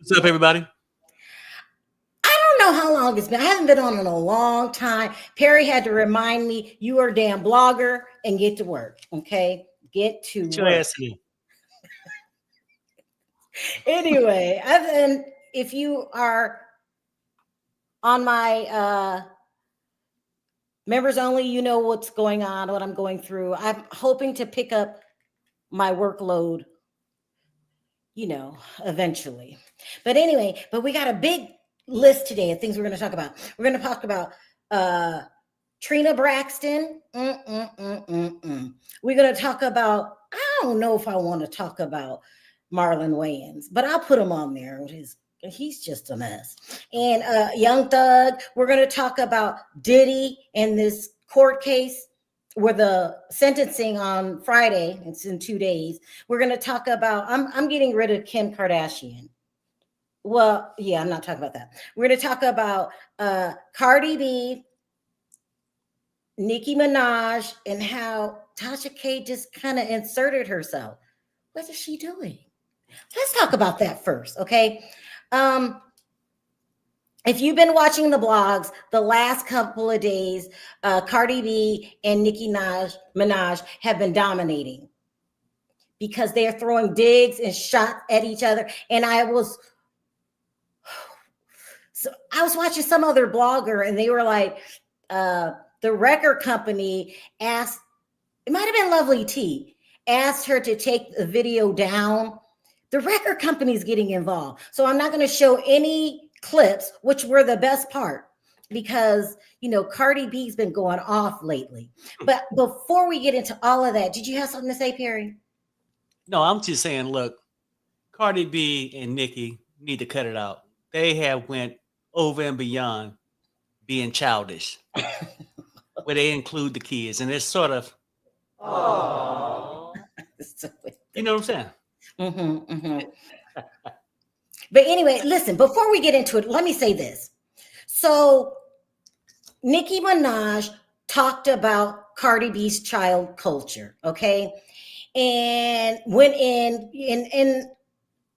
What's up, everybody? I don't know how long it's been. I haven't been on in a long time. Perry had to remind me, you are a damn blogger and get to work. Okay. Get to Get your work. ass in. Anyway, and if you are on my members only, you know what's going on, what I'm going through. I'm hoping to pick up my workload, eventually. But anyway, we got a big list today of things we're going to talk about. We're going to talk about Trina Braxton. We're going to talk about, I don't know if I want to talk about Marlon Wayans, but I'll put him on there. He's just a mess. And Young Thug. We're going to talk about Diddy and this court case where the sentencing on Friday. It's in 2 days. We're going to talk about, I'm getting rid of Kim Kardashian. Well, yeah, I'm not talking about that. We're going to talk about Cardi B, Nicki Minaj, and how Tasha K just kind of inserted herself. What is she doing? Let's talk about that first, okay? If you've been watching the blogs the last couple of days, Cardi B and Nicki Minaj have been dominating because they're throwing digs and shots at each other. And I was watching some other blogger, and they were like, the record company asked, it might have been Lovely T, asked her to take the video down. The record company is getting involved. So I'm not going to show any clips, which were the best part, because, Cardi B's been going off lately. But before we get into all of that, did you have something to say, Perry? No, I'm just saying, look, Cardi B and Nicki need to cut it out. They have went over and beyond being childish, where they include the kids, and it's sort of, you know what I'm saying? But anyway, listen, before we get into it, let me say this. So Nicki Minaj talked about Cardi B's child culture, okay? And went in, and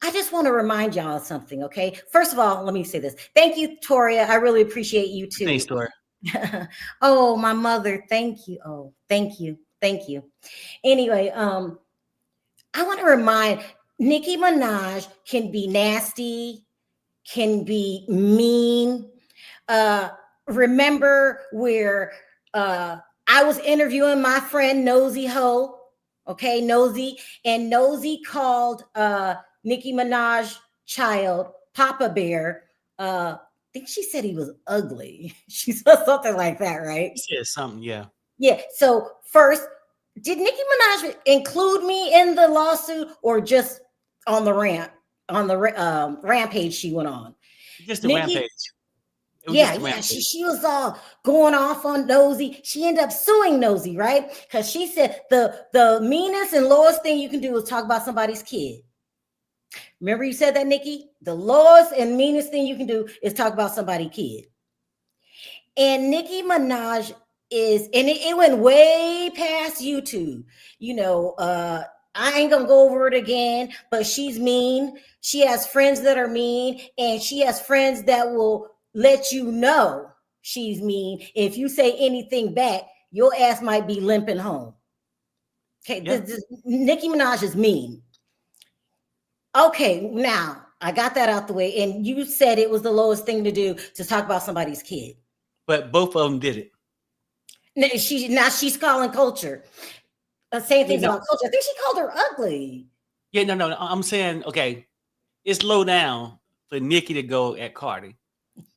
I just want to remind y'all of something, okay? First of all, let me say this. Thank you, Toria. I really appreciate you too. Thanks, Toria. Oh, my mother. Thank you. Oh, thank you. Thank you. Anyway, I want to remind, Nicki Minaj can be nasty, can be mean. Remember where I was interviewing my friend Nosy Ho, okay, Nosy, and Nosy called Nicki Minaj child Papa Bear. I think she said he was ugly. She said something like that, right? She said something, yeah. Yeah. So first, did Nicki Minaj include me in the lawsuit, or just on the rampage she went on? Just the rampage. Yeah. She was all going off on Nosy. She ended up suing Nosy, right? Because she said the meanest and lowest thing you can do is talk about somebody's kid. Remember you said that, Nicki? The lowest and meanest thing you can do is talk about somebody's kid. And Nicki Minaj and it went way past YouTube. I ain't gonna go over it again, but she's mean. She has friends that are mean, and she has friends that will let you know she's mean. If you say anything back, your ass might be limping home. Okay, yeah. Nicki Minaj is mean. Okay, now I got that out the way, and you said it was the lowest thing to do to talk about somebody's kid. But both of them did it. She's calling culture. Saying things about culture. I think she called her ugly. Yeah, no. I'm saying, okay, it's low down for Nicki to go at Cardi.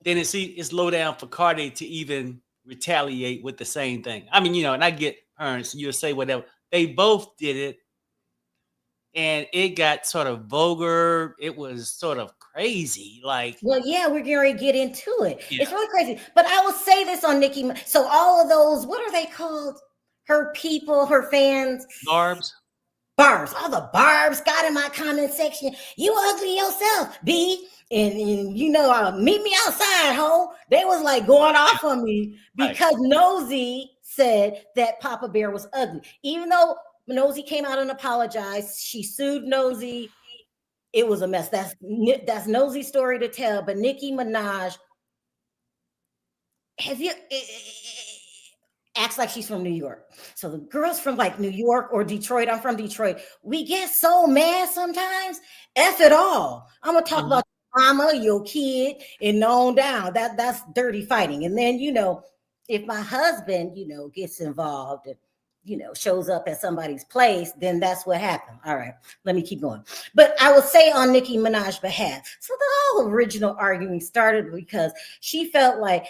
Then it's low down for Cardi to even retaliate with the same thing. I mean, and I get parents, you'll say whatever. They both did it, and it got sort of vulgar. It was sort of crazy. Like, well, yeah, we're going to get into it. Yeah. It's really crazy. But I will say this on Nicki. So all of those, what are they called? Her people, her fans. Barbs. All the barbs got in my comment section. You ugly yourself, B. And meet me outside, ho. They was like going off on me because Nosy said that Papa Bear was ugly. Even though Nosy came out and apologized, she sued Nosy. It was a mess. That's nosy story to tell. But Nicki Minaj, have you acts like she's from New York. So the girls from like New York or Detroit, I'm from Detroit, we get so mad sometimes. F it all. I'm gonna talk about mama, your kid, and on down. That's dirty fighting. And then, if my husband, gets involved and shows up at somebody's place, then that's what happened. All right, let me keep going. But I will say on Nicki Minaj's behalf, so the whole original arguing started because she felt like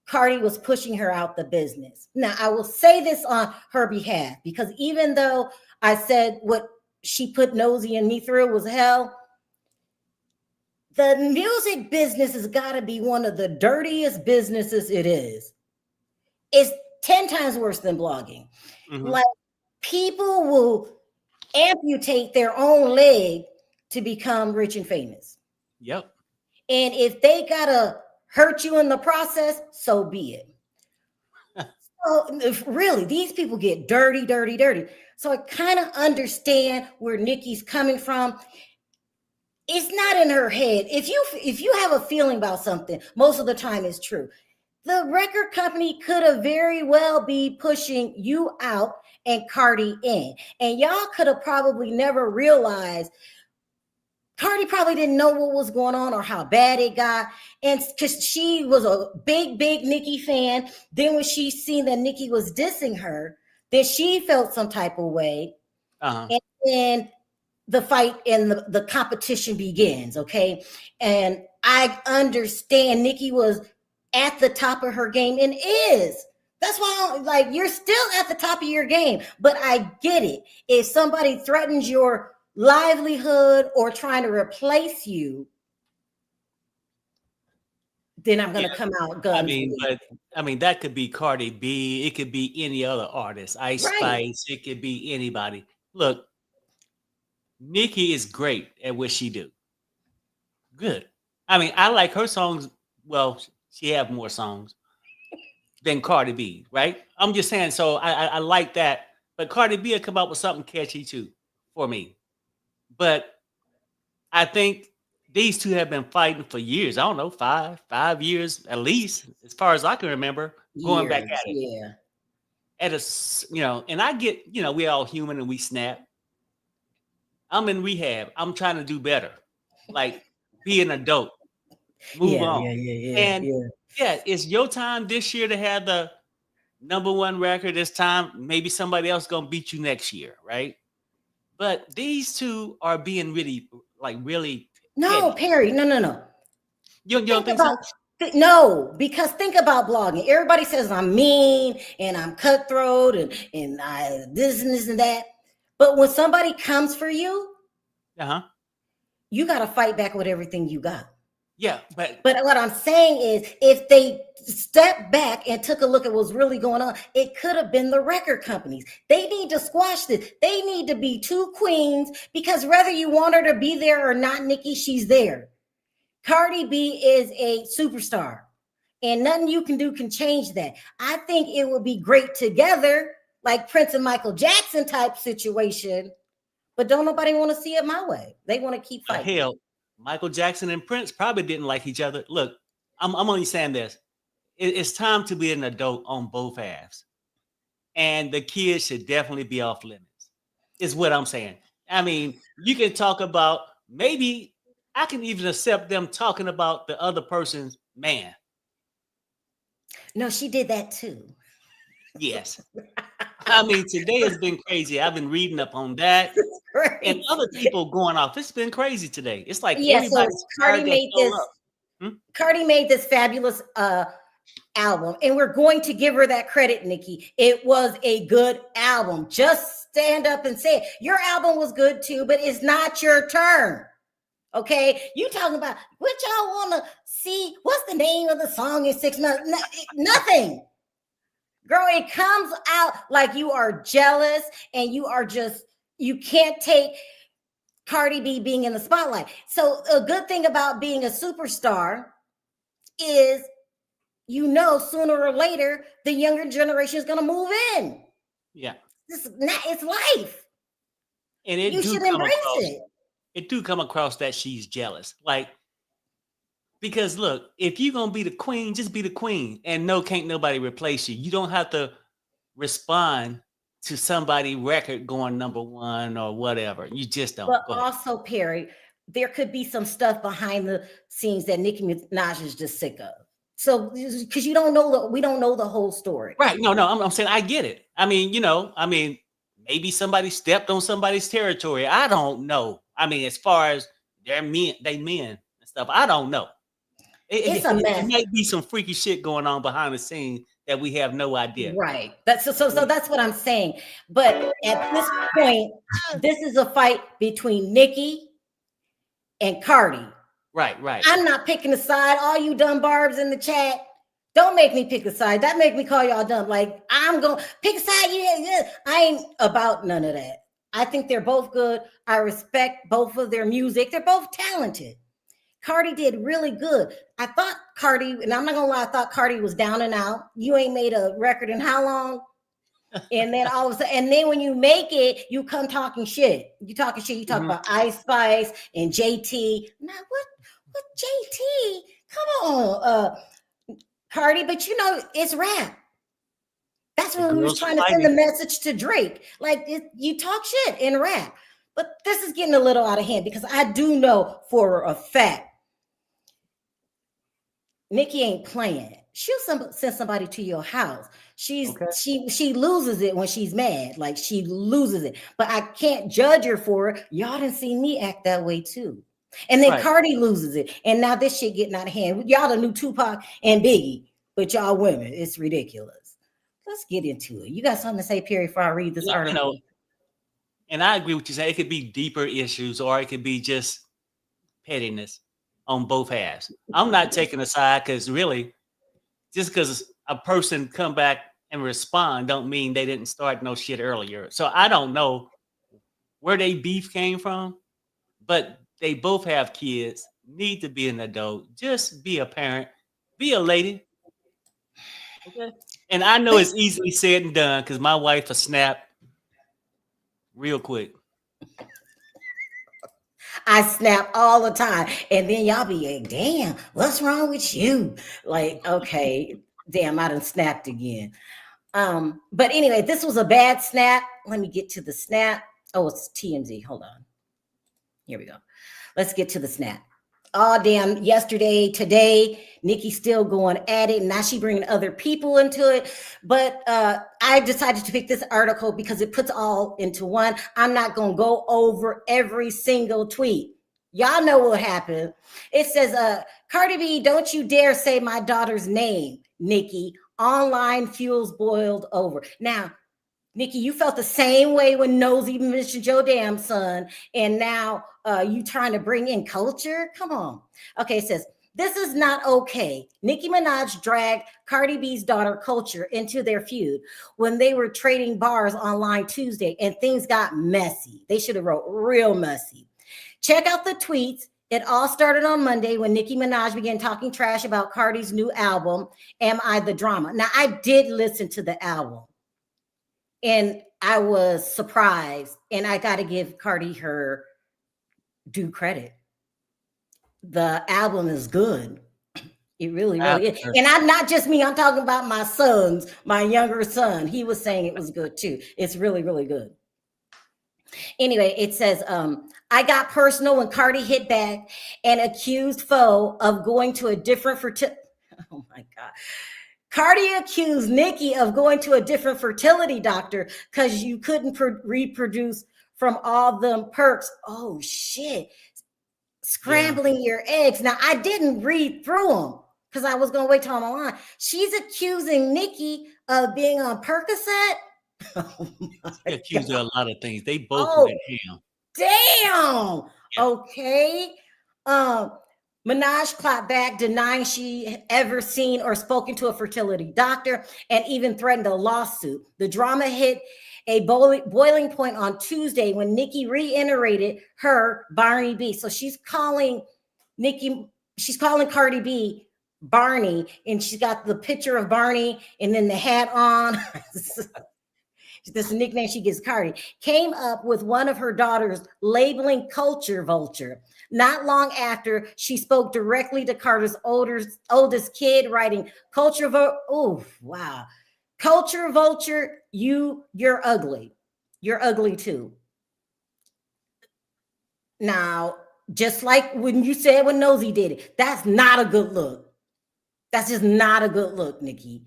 Cardi was pushing her out the business. Now, I will say this on her behalf, because even though I said what she put Nosy and me through was hell, the music business has got to be one of the dirtiest businesses it is. It's 10 times worse than blogging. Like, people will amputate their own leg to become rich and famous. Yep. And if they got to hurt you in the process, so be it. So really, these people get dirty, dirty, dirty. So I kind of understand where Nicki's coming from. It's not in her head. If you have a feeling about something, most of the time it's true. The record company could have very well be pushing you out and Cardi in. And y'all could have probably never realized. Cardi probably didn't know what was going on or how bad it got. And because she was a big, big Nicki fan. Then when she seen that Nicki was dissing her, then she felt some type of way. And then the fight and the competition begins, okay? And I understand Nicki was at the top of her game and is. That's why, you're still at the top of your game. But I get it. If somebody threatens your livelihood or trying to replace you, then I'm going to come out guns. That could be Cardi B. It could be any other artist. Ice Spice. It could be anybody. Look, Nicki is great at what she do. Good. I like her songs. Well, she have more songs than Cardi B, right? I'm just saying. So I like that. But Cardi B will come up with something catchy too for me. But I think these two have been fighting for years. I don't know, five years at least, as far as I can remember, going back at it. Yeah. And I get, we're all human and we snap. I'm in rehab. I'm trying to do better. Like, be an adult. Move on. Yeah, it's your time this year to have the #1 record. This time, maybe somebody else gonna beat you next year, right? But these two are being really. No, petty. Perry. No. You don't think so? No, because think about blogging. Everybody says I'm mean and I'm cutthroat and I this and this and that. But when somebody comes for you, you got to fight back with everything you got. Yeah, but what I'm saying is, if they stepped back and took a look at what's really going on, it could have been the record companies. They need to squash this. They need to be two queens, because whether you want her to be there or not, Nicki, she's there. Cardi B is a superstar, and nothing you can do can change that. I think it would be great together, like Prince and Michael Jackson type situation, but don't nobody want to see it my way. They want to keep fighting. Hell, Michael Jackson and Prince probably didn't like each other. Look, I'm only saying this. It's time to be an adult on both halves. And the kids should definitely be off limits, is what I'm saying. You can talk about, maybe I can even accept them talking about the other person's man. No, she did that too. Yes. Today has been crazy. I've been reading up on that. And other people going off. It's been crazy today. It's like everybody's so Cardi made this fabulous album, and we're going to give her that credit, Nicki. It was a good album. Just stand up and say it. Your album was good too, but it's not your turn. Okay, you talking about what y'all want to see? What's the name of the song in 6 months? Nothing. Girl, it comes out like you are jealous and you can't take Cardi B being in the spotlight. So a good thing about being a superstar is, sooner or later, the younger generation is going to move in. Yeah. It's life. And you should embrace it. it do come across that she's jealous. Like, because look, if you're gonna be the queen, just be the queen. And no, can't nobody replace you. You don't have to respond to somebody record going #1 or whatever. You just don't. But also, Perry, there could be some stuff behind the scenes that Nicki Minaj is just sick of. So, because you don't know, we don't know the whole story. Right. No, I'm saying I get it. I mean, maybe somebody stepped on somebody's territory. I don't know. I mean, as far as they men and stuff, I don't know. It's a mess. It might be some freaky shit going on behind the scenes that we have no idea. Right. That's so that's what I'm saying. But at this point, this is a fight between Nicki and Cardi. Right. I'm not picking a side. All you dumb barbs in the chat, don't make me pick a side. That make me call y'all dumb. Like, I'm going to pick a side. Yeah. I ain't about none of that. I think they're both good. I respect both of their music. They're both talented. Cardi did really good. I thought Cardi, and I'm not going to lie, I thought Cardi was down and out. You ain't made a record in how long? And then all of a sudden, and then when you make it, you come talking shit. You talking shit. You talk about Ice Spice and JT. Now, what JT? Come on, Cardi. But it's rap. That's when we was trying to send the message to Drake. Like, you talk shit in rap. But this is getting a little out of hand because I do know for a fact Nicki ain't playing. She'll send somebody to your house. She loses it when she's mad. Like, she loses it. But I can't judge her for it. Y'all didn't see me act that way too. And then Cardi loses it. And now this shit getting out of hand. Y'all the new Tupac and Biggie, but y'all women. It's ridiculous. Let's get into it. You got something to say, Perry, before I read this article? And I agree with you saying it could be deeper issues or it could be just pettiness on both halves. I'm not taking a side because really, just because a person come back and respond don't mean they didn't start no shit earlier. So I don't know where they beef came from, but they both have kids, need to be an adult, just be a parent, be a lady. Okay. And I know it's easily said and done because my wife will snap real quick. I snap all the time. And then y'all be like, damn, what's wrong with you? Like, okay, damn, I done snapped again. But anyway, this was a bad snap. Let me get to the snap. Oh, it's TMZ. Hold on. Here we go. Let's get to the snap. Oh, damn, yesterday, today, Nicki's still going at it. And now she bringing other people into it. But I decided to pick this article because it puts all into one. I'm not going to go over every single tweet. Y'all know what happened. It says, Cardi B, don't you dare say my daughter's name, Nicki. Online fuels boiled over. Now, Nicki, you felt the same way when Nosy mentioned your damn son, and now you trying to bring in culture? Come on. Okay, it says, this is not okay. Nicki Minaj dragged Cardi B's daughter Culture into their feud when they were trading bars online Tuesday, and things got messy. They should have wrote real messy. Check out the tweets. It all started on Monday when Nicki Minaj began talking trash about Cardi's new album, Am I the Drama? Now, I did listen to the album. And I was surprised, and I got to give Cardi her due credit. The album is good. It really is. And I'm not just me. I'm talking about my younger son. He was saying it was good too. It's really, really good. Anyway, it says, I got personal when Cardi hit back and accused foe of going to a different fertility. Oh my God. Cardi accused Nicki of going to a different fertility doctor because you couldn't reproduce from all them perks. Oh, shit. Scrambling your eggs. Now, I didn't read through them because I was going to wait till I'm online. She's accusing Nicki of being on Percocet. Oh, she accused her of a lot of things. They both went ham. Damn. Yeah. Okay. Minaj clapped back, denying she ever seen or spoken to a fertility doctor and even threatened a lawsuit. The drama hit a boiling point on Tuesday when Nicki reiterated her Barney B. So she's calling Cardi B Barney, and she's got the picture of Barney and then the hat on. This is a nickname she gives Cardi, came up with one of her daughters labeling culture vulture. Not long after, she spoke directly to Carter's oldest kid, writing, culture vulture. Oh, wow. Culture vulture, you're ugly. You're ugly too. Now, just like when you said when Nosy did it, that's not a good look. That's just not a good look, Nikki.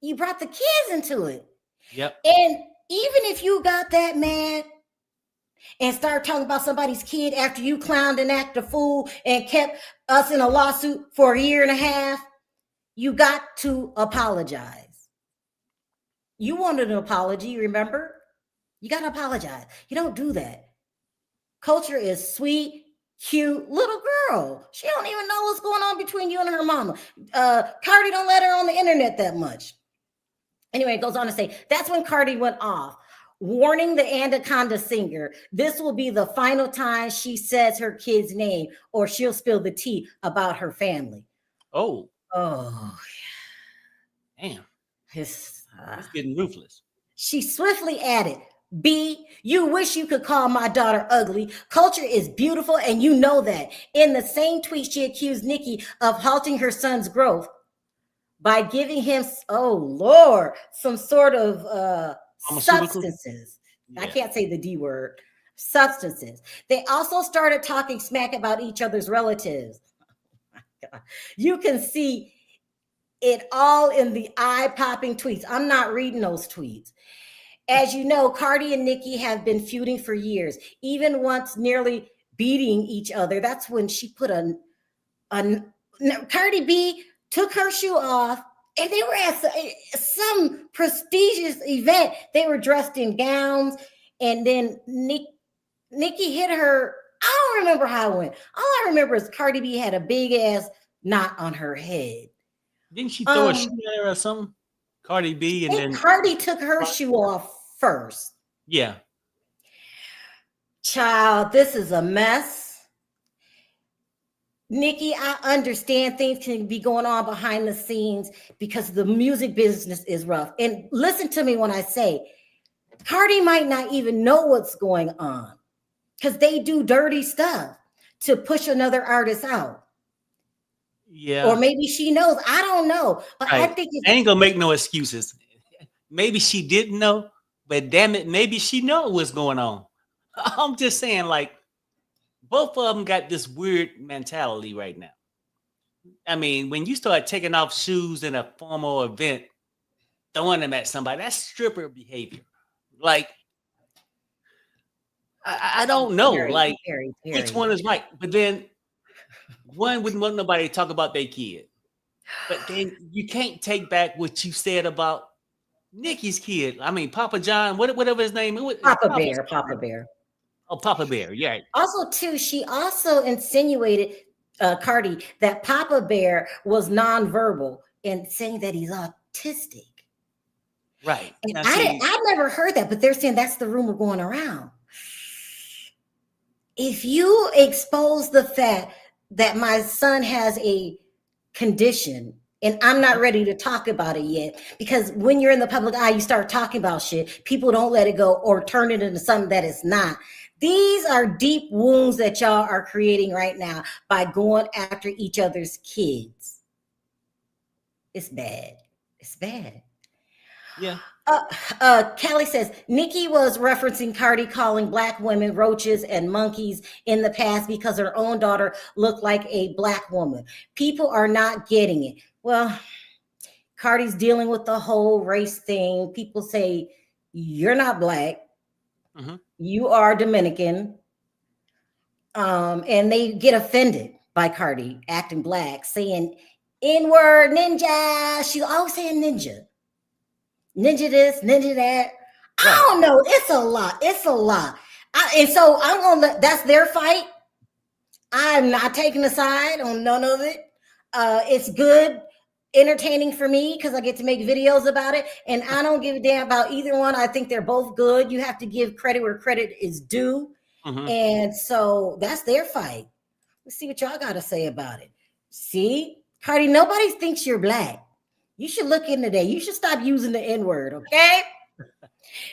You brought the kids into it. Yep. And even if you got that mad and started talking about somebody's kid after you clowned and acted a fool and kept us in a lawsuit for a year and a half, you got to apologize. You wanted an apology, remember? You got to apologize. You don't do that. Culture is sweet, cute little girl. She don't even know what's going on between you and her mama. Cardi don't let her on the internet that much. Anyway, it goes on to say, that's when Cardi went off, warning the Anaconda singer, this will be the final time she says her kid's name or she'll spill the tea about her family. Oh. Damn. It's getting ruthless. She swiftly added, B, you wish you could call my daughter ugly. Culture is beautiful, and you know that. In the same tweet, she accused Nicki of halting her son's growth by giving him, oh Lord, some sort of substances. Yeah. I can't say the D word. Substances. They also started talking smack about each other's relatives. Oh my God. You can see it all in the eye-popping tweets. I'm not reading those tweets. As you know, Cardi and Nicki have been feuding for years, even once nearly beating each other. That's when she put Cardi B took her shoe off, and they were at some prestigious event. They were dressed in gowns, and then Nicki hit her. I don't remember how it went. All I remember is Cardi B had a big ass knot on her head. Didn't she throw a shoe at her or something? Cardi B, and then Cardi took her shoe off first. Yeah. Child, this is a mess. Nicki, I understand things can be going on behind the scenes because the music business is rough. And listen to me when I say, Cardi might not even know what's going on because they do dirty stuff to push another artist out. Yeah. Or maybe she knows. I don't know. But right. I think I ain't gonna make no excuses. Maybe she didn't know, but damn it, maybe she know what's going on. I'm just saying, like, both of them got this weird mentality right now. I mean, when you start taking off shoes in a formal event, throwing them at somebody, that's stripper behavior. Like, I don't know, very. Which one is right. But then one wouldn't want nobody to talk about their kid. But then you can't take back what you said about Nicki's kid. I mean, Papa John, whatever his name is. Papa Bear. Oh, Papa Bear, yeah. Also, too, she also insinuated, Cardi, that Papa Bear was nonverbal and saying that he's autistic. Right. And I never heard that, but they're saying that's the rumor going around. If you expose the fact that my son has a condition, and I'm not ready to talk about it yet, because when you're in the public eye, you start talking about shit. People don't let it go or turn it into something that it's not. These are deep wounds that y'all are creating right now by going after each other's kids. It's bad. It's bad. Yeah. Callie says, Nicki was referencing Cardi calling Black women roaches and monkeys in the past because her own daughter looked like a Black woman. People are not getting it. Well, Cardi's dealing with the whole race thing. People say, you're not Black. Mm-hmm. You are Dominican. And they get offended by Cardi acting Black, saying N-word, ninja. She's always saying ninja. Ninja this, ninja that. Right. I don't know. It's a lot. It's a lot. And so I'm going to let, that's their fight. I'm not taking a side on none of it. It's good, entertaining for me because I get to make videos about it. And I don't give a damn about either one. I think they're both good. You have to give credit where credit is due. Mm-hmm. And so that's their fight. Let's see what y'all got to say about it. See, Cardi, nobody thinks you're Black. You should look into that. You should stop using the N-word, okay?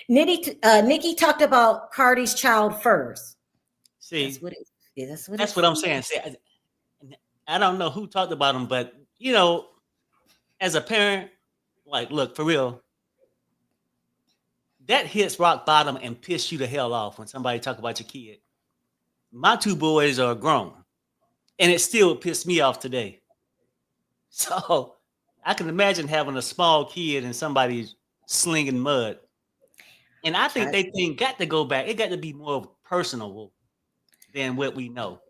Nicki talked about Cardi's child first. See, that's what I'm saying. See, I don't know who talked about him, but as a parent, like, look, for real, that hits rock bottom and piss you the hell off when somebody talk about your kid. My 2 boys are grown, and it still pissed me off today. So I can imagine having a small kid and somebody slinging mud. And I think they think got to go back. It got to be more personal than what we know.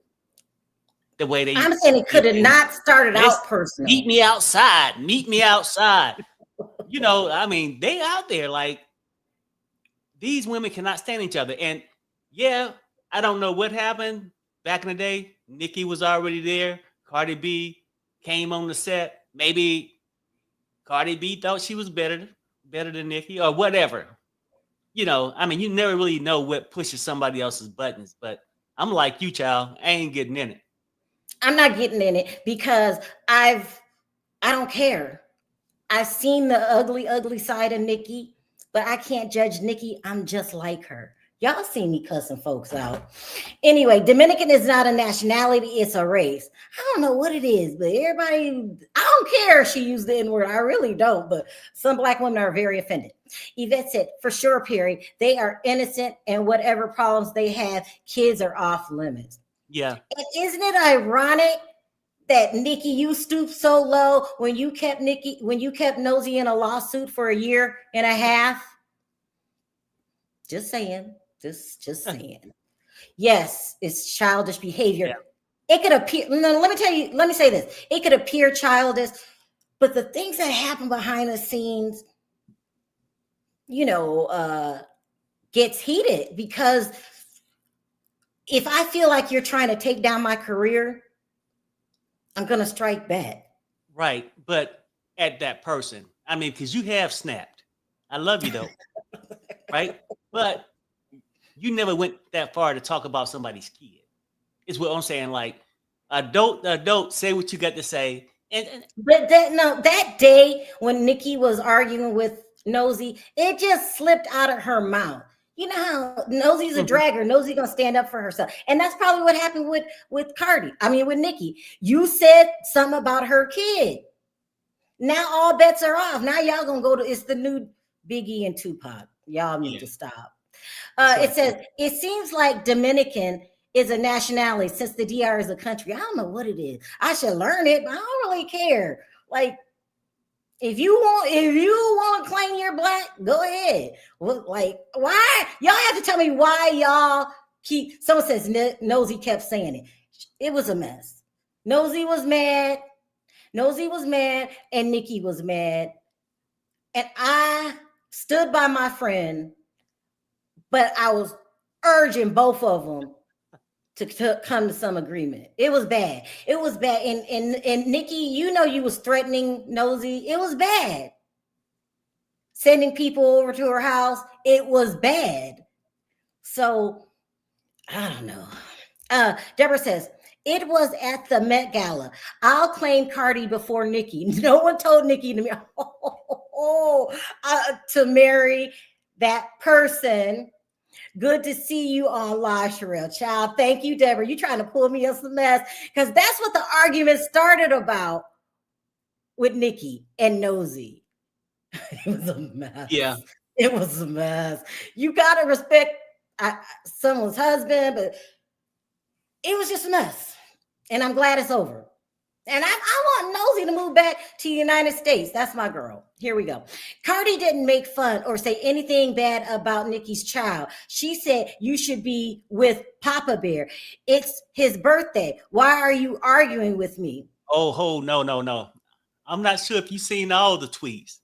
The way they, I'm saying it could have not started out personal. Meet me outside. Meet me outside. I mean, they out there like these women cannot stand each other. And yeah, I don't know what happened back in the day. Nicki was already there. Cardi B came on the set. Maybe Cardi B thought she was better than Nicki or whatever. I mean, you never really know what pushes somebody else's buttons, but I'm like you, child. I ain't getting in it. I'm not getting in it because I don't care. I've seen the ugly, ugly side of Nicki, but I can't judge Nicki. I'm just like her. Y'all see me cussing folks out. Anyway, Dominican is not a nationality, it's a race. I don't know what it is, but everybody, I don't care if she used the N-word. I really don't, but some Black women are very offended. Yvette said, for sure, Perry, they are innocent and whatever problems they have, kids are off limits. Yeah. And isn't it ironic that Nicki, you stooped so low when you kept Nosy in a lawsuit for a year and a half? Just saying. Just saying. Yes, it's childish behavior. Yeah. It could appear, no, let me say this. It could appear childish, but the things that happen behind the scenes, gets heated because if I feel like you're trying to take down my career, I'm going to strike back. Right. But at that person, I mean, because you have snapped. I love you though. Right. But you never went that far to talk about somebody's kid. Is what I'm saying. Like, don't say what you got to say. But that day when Nicki was arguing with Nosy, it just slipped out of her mouth. You know how Nosy's a dragger. Nosy gonna stand up for herself, and that's probably what happened with with Nicki. You said something about her kid. Now all bets are off. Now y'all gonna go to it's the new Biggie and Tupac. Y'all need to stop. It says, it seems like Dominican is a nationality since the DR is a country. I don't know what it is. I should learn it, but I don't really care. Like, if you want to claim you're Black, go ahead. Well, like, why? Y'all have to tell me why y'all keep, someone says Nosy kept saying it. It was a mess. Nosy was mad, and Nicki was mad. And I stood by my friend, but I was urging both of them to come to some agreement. It was bad. And Nicki, you was threatening Nosy. It was bad. Sending people over to her house. It was bad. So, I don't know. Deborah says, it was at the Met Gala. I'll claim Cardi before Nicki. No one told Nicki to marry that person. Good to see you on live, Sharrell. Child, thank you, Deborah. You trying to pull me in some mess because that's what the argument started about with Nicki and Nosy. It was a mess. Yeah, it was a mess. You gotta respect someone's husband, but it was just a mess. And I'm glad it's over. And I want Nosy to move back to the United States. That's my girl. Here we go. Cardi didn't make fun or say anything bad about Nicki's child. She said, you should be with Papa Bear. It's his birthday. Why are you arguing with me? Oh, no. I'm not sure if you've seen all the tweets.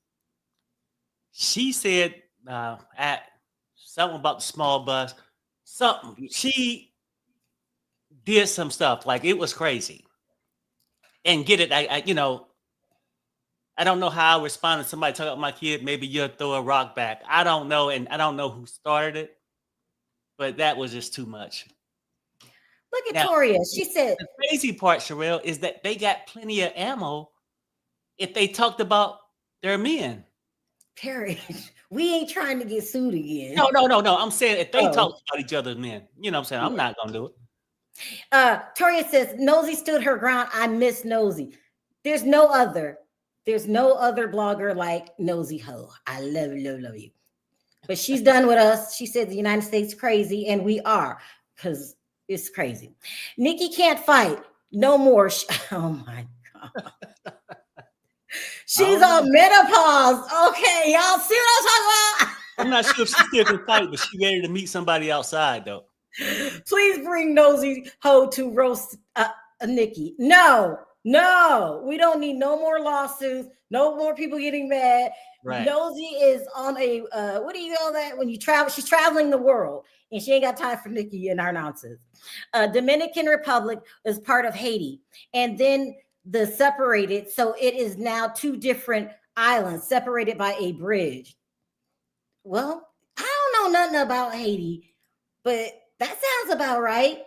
She said something about the small bus. Something. She did some stuff. Like, it was crazy. And get it, I don't know how I respond to somebody talking about my kid. Maybe you'll throw a rock back. I don't know, and I don't know who started it, but that was just too much. Look at Toria. She said the crazy part, Sharrell, is that they got plenty of ammo if they talked about their men. Terry, we ain't trying to get sued again. No. I'm saying if they talk about each other, men, you know what I'm saying? I'm not going to do it. Toria says, Nosy stood her ground. I miss Nosy. There's no other blogger like Nosy Ho. I love you. But she's done with us. She said the United States crazy, and we are, because it's crazy. Nikki can't fight no more. Oh my God. She's on menopause. Okay, y'all see what I'm talking about? I'm not sure if she still can fight, but she's ready to meet somebody outside, though. Please bring Nosy Ho to roast Nikki. No, we don't need no more lawsuits. No more people getting mad. Right. Nosy is on a what do you call that when you travel? She's traveling the world, and she ain't got time for Nikki and our nonsense. Dominican Republic is part of Haiti, and then the separated, so it is now two different islands separated by a bridge. Well, I don't know nothing about Haiti, but that sounds about right.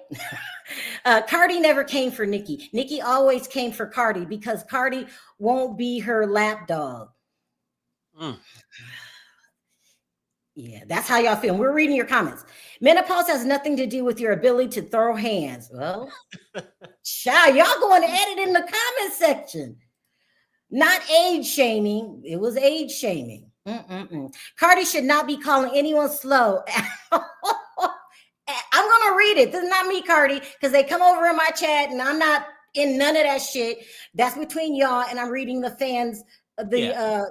Cardi never came for Nikki. Nikki always came for Cardi because Cardi won't be her lapdog. Yeah, that's how y'all feel. We're reading your comments. Menopause has nothing to do with your ability to throw hands. Well, child, y'all going to edit in the comment section. Not age shaming. It was age shaming. Cardi should not be calling anyone slow. I'm going to read it. This is not me, Cardi, because they come over in my chat and I'm not in none of that shit. That's between y'all, and I'm reading the fans,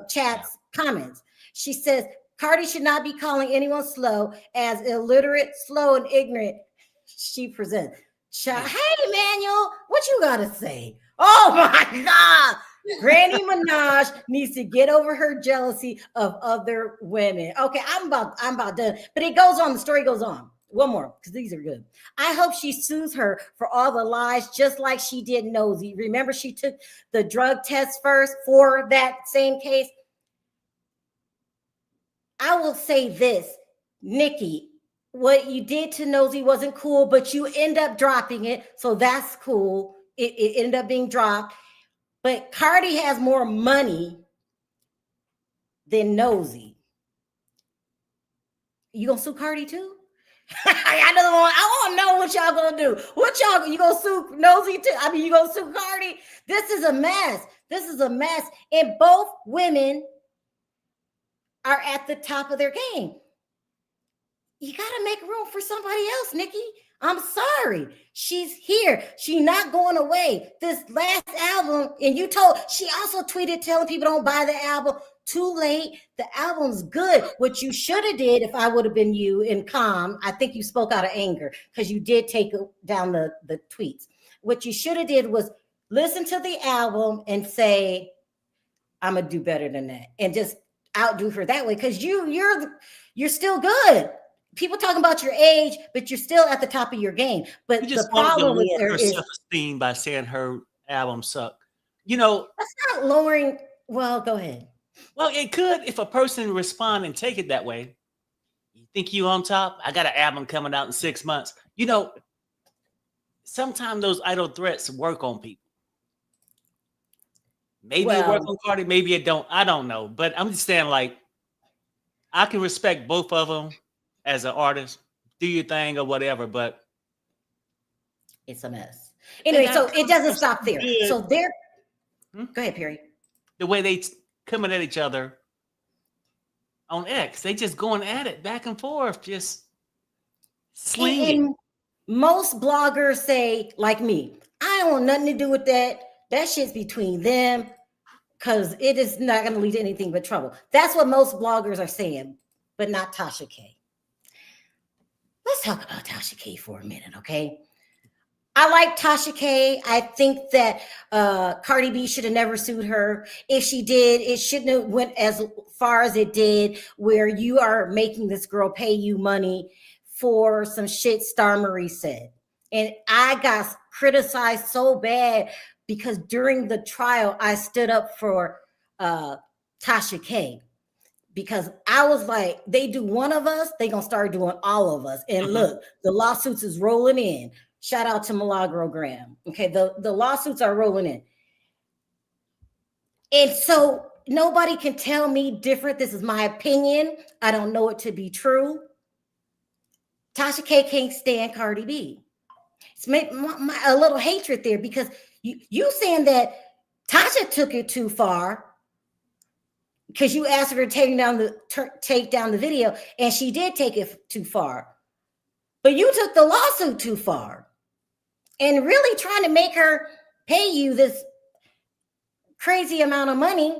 chat's comments. She says, Cardi should not be calling anyone slow, as illiterate, slow, and ignorant she presents. Hey, Manuel, what you got to say? Oh, my God. Granny Minaj needs to get over her jealousy of other women. Okay, I'm about done. But it goes on. The story goes on. One more, because these are good. I hope she sues her for all the lies, just like she did Nosy. Remember, she took the drug test first for that same case. I will say this, Nikki, what you did to Nosy wasn't cool, but you end up dropping it. So that's cool. It ended up being dropped. But Cardi has more money than Nosy. You gonna sue Cardi too? I want to know what y'all gonna do. You gonna sue Nosy too? I mean, you gonna sue Cardi? This is a mess. And both women are at the top of their game. You gotta make room for somebody else, Nikki. I'm sorry. She's here. She's not going away. This last album, and she also tweeted telling people don't buy the album. Too late. The album's good. What you should have did, if I would have been you and calm, I think you spoke out of anger because you did take down the tweets. What you should have did was listen to the album and say, I'm gonna do better than that, and just outdo her that way, because you're still good. People talking about your age, but you're still at the top of your game. But the problem with her is self-esteem by saying her album sucked. That's not lowering. Well, go ahead. Well, it could if a person respond and take it that way. You think you on top? I got an album coming out in 6 months. Sometimes those idle threats work on people. Maybe it works on Cardi, maybe it don't. I don't know. But I'm just saying, like, I can respect both of them as an artist. Do your thing or whatever, but it's a mess. Anyway, so it doesn't stop there. Good. So there. Go ahead, Perry. The way they coming at each other on X, they just going at it back and forth, just slinging. And most bloggers say, like me, I don't want nothing to do with that. That shit's between them, because it is not going to lead to anything but trouble. That's what most bloggers are saying, but not Tasha K. Let's talk about Tasha K for a minute, okay? I like Tasha K. I think that Cardi B should have never sued her. If she did, it shouldn't have went as far as it did, where you are making this girl pay you money for some shit Star Marie said. And I got criticized so bad because during the trial, I stood up for Tasha K. Because I was like, they do one of us, they gonna start doing all of us. And look, the lawsuits is rolling in. Shout out to Milagro Graham. Okay, the lawsuits are rolling in. And so nobody can tell me different. This is my opinion. I don't know it to be true. Tasha K can't stand Cardi B. It's a little hatred there because you saying that Tasha took it too far because you asked her to take down the video, and she did take it too far. But you took the lawsuit too far and really trying to make her pay you this crazy amount of money.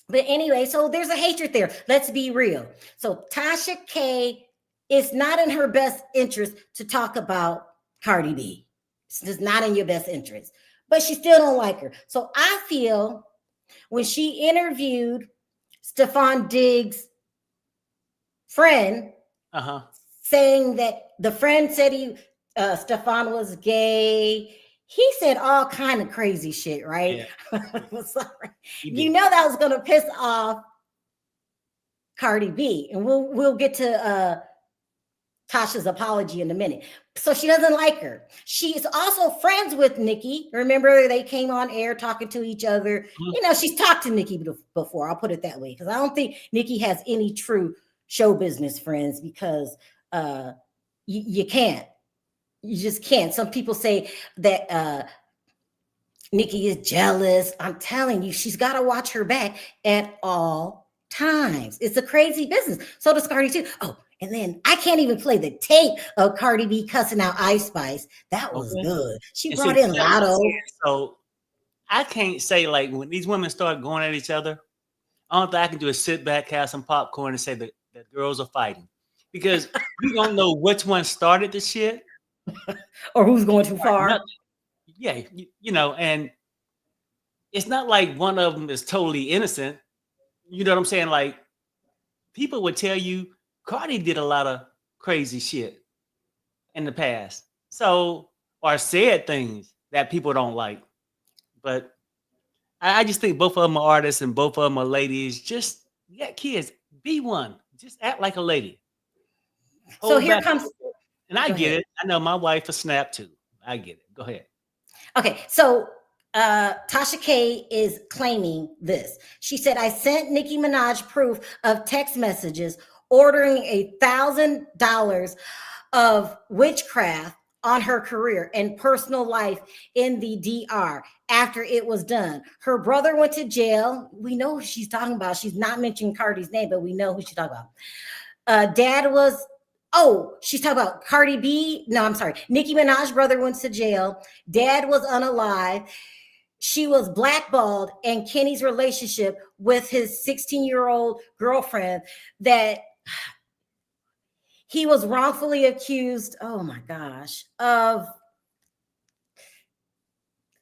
But anyway, so there's a hatred there. Let's be real. So Tasha K, it's not in her best interest to talk about Cardi B. It's just not in your best interest. But she still don't like her. So I feel when she interviewed Stefan Diggs' friend, saying that the friend said Stefan was gay. He said all kind of crazy shit, right? Yeah. Sorry. You know that was gonna piss off Cardi B, and we'll get to Tasha's apology in a minute. So she doesn't like her. She's also friends with Nicki. Remember, they came on air talking to each other. Mm-hmm. You know, she's talked to Nicki before. I'll put it that way, because I don't think Nicki has any true show business friends, because you can't. You just can't. Some people say that Nicki is jealous. I'm telling you, she's got to watch her back at all times. It's a crazy business. So does Cardi too. Oh, and then I can't even play the tape of Cardi B cussing out Ice Spice. That was good. She brought in Lotto. So I can't say, like, when these women start going at each other, all I can do is sit back, have some popcorn, and say that the girls are fighting, because you don't know which one started the shit. Or who's going too far. Yeah, you know, and it's not like one of them is totally innocent. You know what I'm saying? Like, people would tell you Cardi did a lot of crazy shit in the past, so, or said things that people don't like. But I just think both of them are artists and both of them are ladies. Just, yeah, kids, be one. Just act like a lady. So here comes... And I get it. I know my wife is snap too. I get it. Go ahead. Okay, so Tasha K is claiming this. She said, I sent Nicki Minaj proof of text messages ordering $1,000 of witchcraft on her career and personal life in the DR after it was done. Her brother went to jail. We know who she's talking about. She's not mentioning Cardi's name, but we know who she's talking about. Dad was... Oh, she's talking about Cardi B. No, I'm sorry. Nicki Minaj's brother went to jail. Dad was unalive. She was blackballed, and Kenny's relationship with his 16-year-old girlfriend that he was wrongfully accused, oh my gosh, of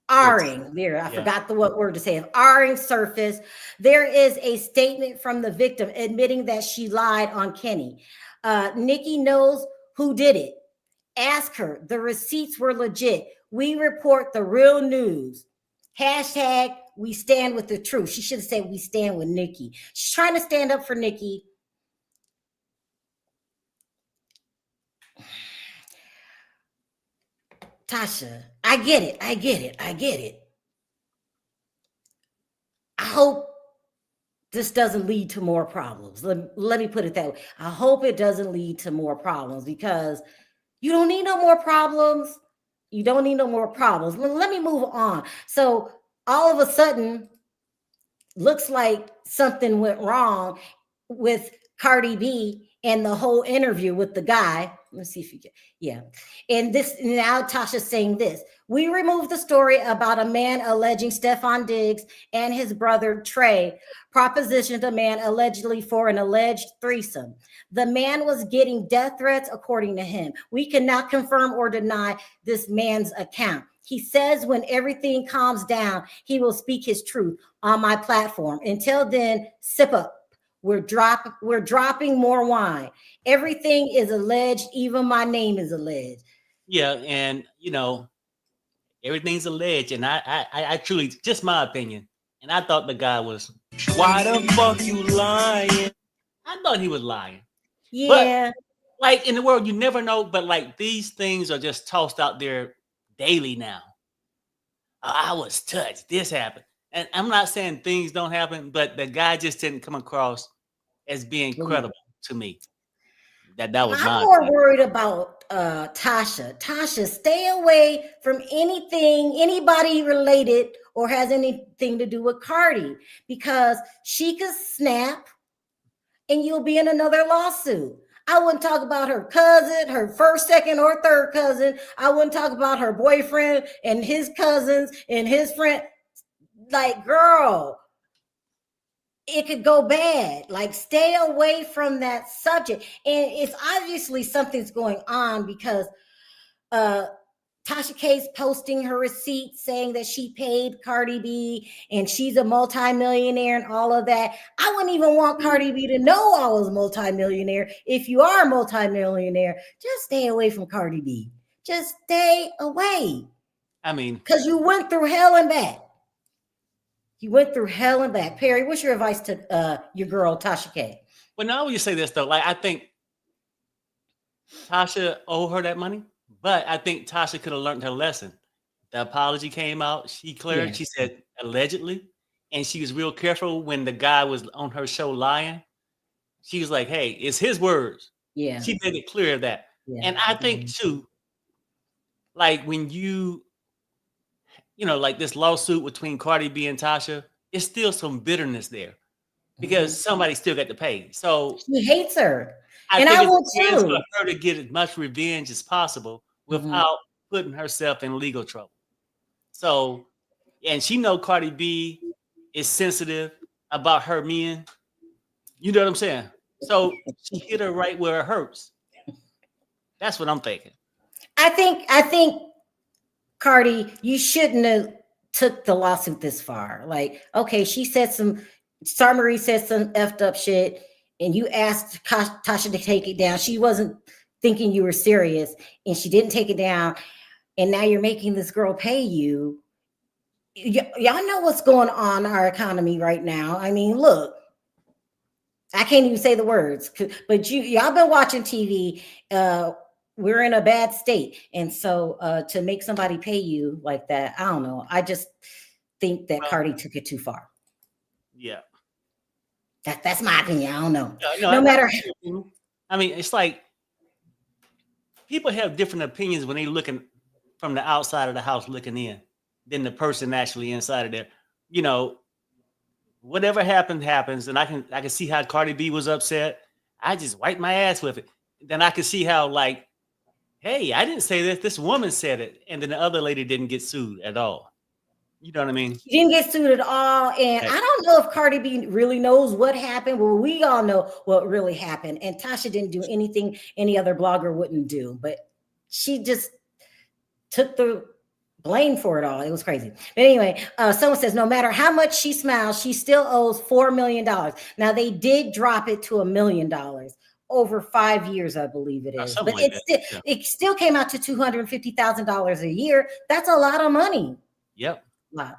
R-ing. There, I forgot what word to say. Of R-ing surfaced. There is a statement from the victim admitting that she lied on Kenny. Nicki knows who did it. Ask her. The receipts were legit. We report the real news. Hashtag we stand with the truth. She should have said we stand with Nicki. She's trying to stand up for Nicki. Tasha, I get it. I hope this doesn't lead to more problems. Let me put it that way. I hope it doesn't lead to more problems, because you don't need no more problems. Let me move on. So all of a sudden, looks like something went wrong with Cardi B and the whole interview with the guy. Let's see if you get, And now Tasha's saying this. We removed the story about a man alleging Stefan Diggs and his brother Trey propositioned a man allegedly for an alleged threesome. The man was getting death threats, according to him. We cannot confirm or deny this man's account. He says when everything calms down, he will speak his truth on my platform. Until then, sip up. We're dropping more wine. Everything is alleged. Even my name is alleged. Yeah, and you know, everything's alleged. And I truly, just my opinion. And I thought the guy was, why the fuck you lying? I thought he was lying. Yeah. But, like, in the world, you never know. But like, these things are just tossed out there daily now. I was touched. This happened. And I'm not saying things don't happen, but the guy just didn't come across as being credible to me. That was I'm my more opinion. worried about Tasha. Tasha, stay away from anybody related or has anything to do with Cardi, because she could snap and you'll be in another lawsuit. I wouldn't talk about her cousin, her first, second, or third cousin. I wouldn't talk about her boyfriend and his cousins and his friend. Like, girl, it could go bad. Like, stay away from that subject. And it's obviously something's going on, because Tasha K's posting her receipt saying that she paid Cardi B and she's a multimillionaire and all of that. I wouldn't even want Cardi B to know I was a multimillionaire. If you are a multimillionaire, just stay away from Cardi B. Just stay away. I mean, because you went through hell and back. You went through hell and back. Perry, what's your advice to your girl, Tasha K? well, now you say this though, like I think Tasha owe her that money, but I think Tasha could have learned her lesson. The apology came out. She cleared. Yes. She said allegedly, and she was real careful when the guy was on her show lying. She was like, "Hey, it's his words." Yeah. She made it clear that, and I think too, like when you know, like this lawsuit between Cardi B and Tasha, it's still some bitterness there because somebody still got to pay. So she hates her. I and think I will it's too. for her to get as much revenge as possible without putting herself in legal trouble. So, and she know Cardi B is sensitive about her men. You know what I'm saying? So she hit her right where it hurts. That's what I'm thinking. I think Cardi, you shouldn't have took the lawsuit this far. Like, okay, she said Star Marie said some effed up shit, and you asked Tasha to take it down. She wasn't thinking you were serious, and she didn't take it down. And now you're making this girl pay you. Y'all know what's going on in our economy right now. I mean, look, I can't even say the words, but y'all been watching TV. We're in a bad state. And so to make somebody pay you like that, I don't know. I just think that Cardi took it too far. Yeah. That's my opinion. I don't know. No matter. I mean, it's like people have different opinions when they looking from the outside of the house looking in than the person actually inside of there. You know, whatever happens, and I can see how Cardi B was upset. I just wiped my ass with it. Then I could see how, like, hey, I didn't say this. This woman said it, and then the other lady didn't get sued at all. You know what I mean? She didn't get sued at all, and I don't know if Cardi B really knows what happened. Well, we all know what really happened, and Tasha didn't do anything any other blogger wouldn't do, but she just took the blame for it all. It was crazy. But anyway, someone says no matter how much she smiles, she still owes $4 million. Now they did drop it to $1 million over 5 years, I believe it is. But it still came out to $250,000 a year. That's a lot of money. Yep. Wow.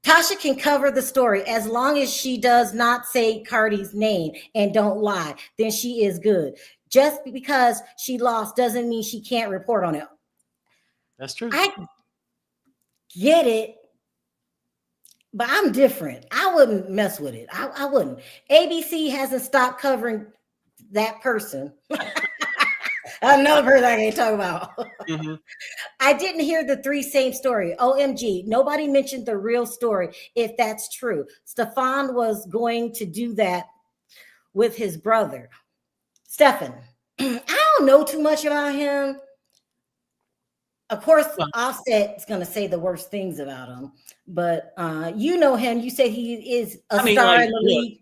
Tasha can cover the story as long as she does not say Cardi's name and don't lie. Then she is good. Just because she lost doesn't mean she can't report on it. That's true. I get it, but I'm different. I wouldn't mess with it. I wouldn't. ABC hasn't stopped covering that person. Another person I can't talk about. I didn't hear the three same story. OMG, nobody mentioned the real story, if that's true. Stefan was going to do that with his brother. Stefan, I don't know too much about him. Of course, Offset is going to say the worst things about him, but you know him. You say he is a star in the league.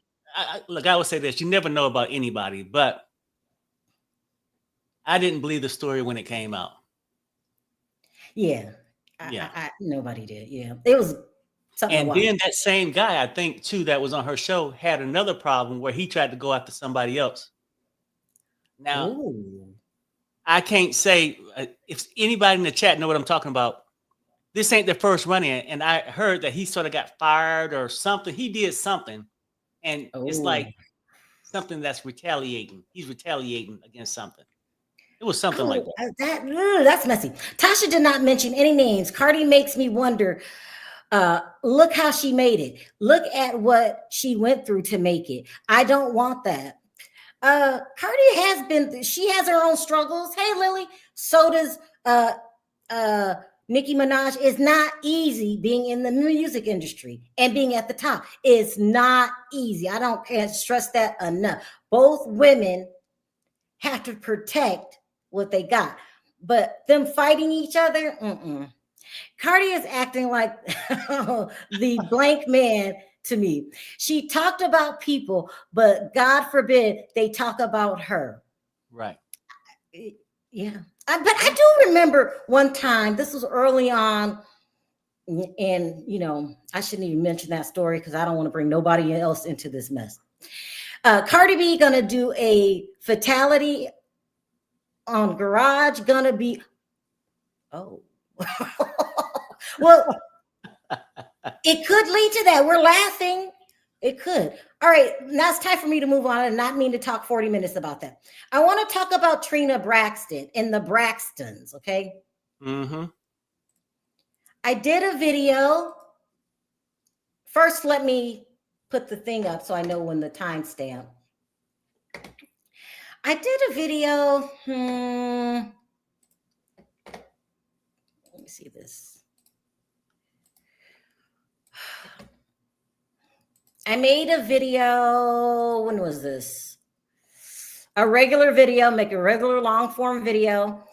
Look, I would say this. You never know about anybody, but I didn't believe the story when it came out. Yeah. Nobody did. Yeah. It was something. And then that same guy, I think, too, that was on her show had another problem where he tried to go after somebody else. Now, I can't say if anybody in the chat know what I'm talking about. This ain't the first run-in, and I heard that he sort of got fired or something. He did something, and it's like something that's retaliating. He's retaliating against something. It was something like that. That's messy. Tasha did not mention any names. Cardi makes me wonder Look how she made it. Look at what she went through to make it. I don't want that. Cardi she has her own struggles. Hey, Lily. So does Nicki Minaj. It's not easy being in the music industry and being at the top. It's not easy. Can't stress that enough. Both women have to protect what they got. But them fighting each other, Cardi is acting like the blank man to me. She talked about people, but God forbid they talk about her. Right. Yeah. But I do remember one time, this was early on, and I shouldn't even mention that story because I don't want to bring nobody else into this mess. Cardi B gonna do a fatality on Garage, gonna be well, it could lead to that. We're laughing. It could. All right, now it's time for me to move on and not mean to talk 40 minutes about that. I want to talk about Trina Braxton and the Braxtons, okay? I did a video. First, let me put the thing up so I know when the timestamp. I did a video. Let me see this. I made a video. When was this? A regular video, make a regular long form video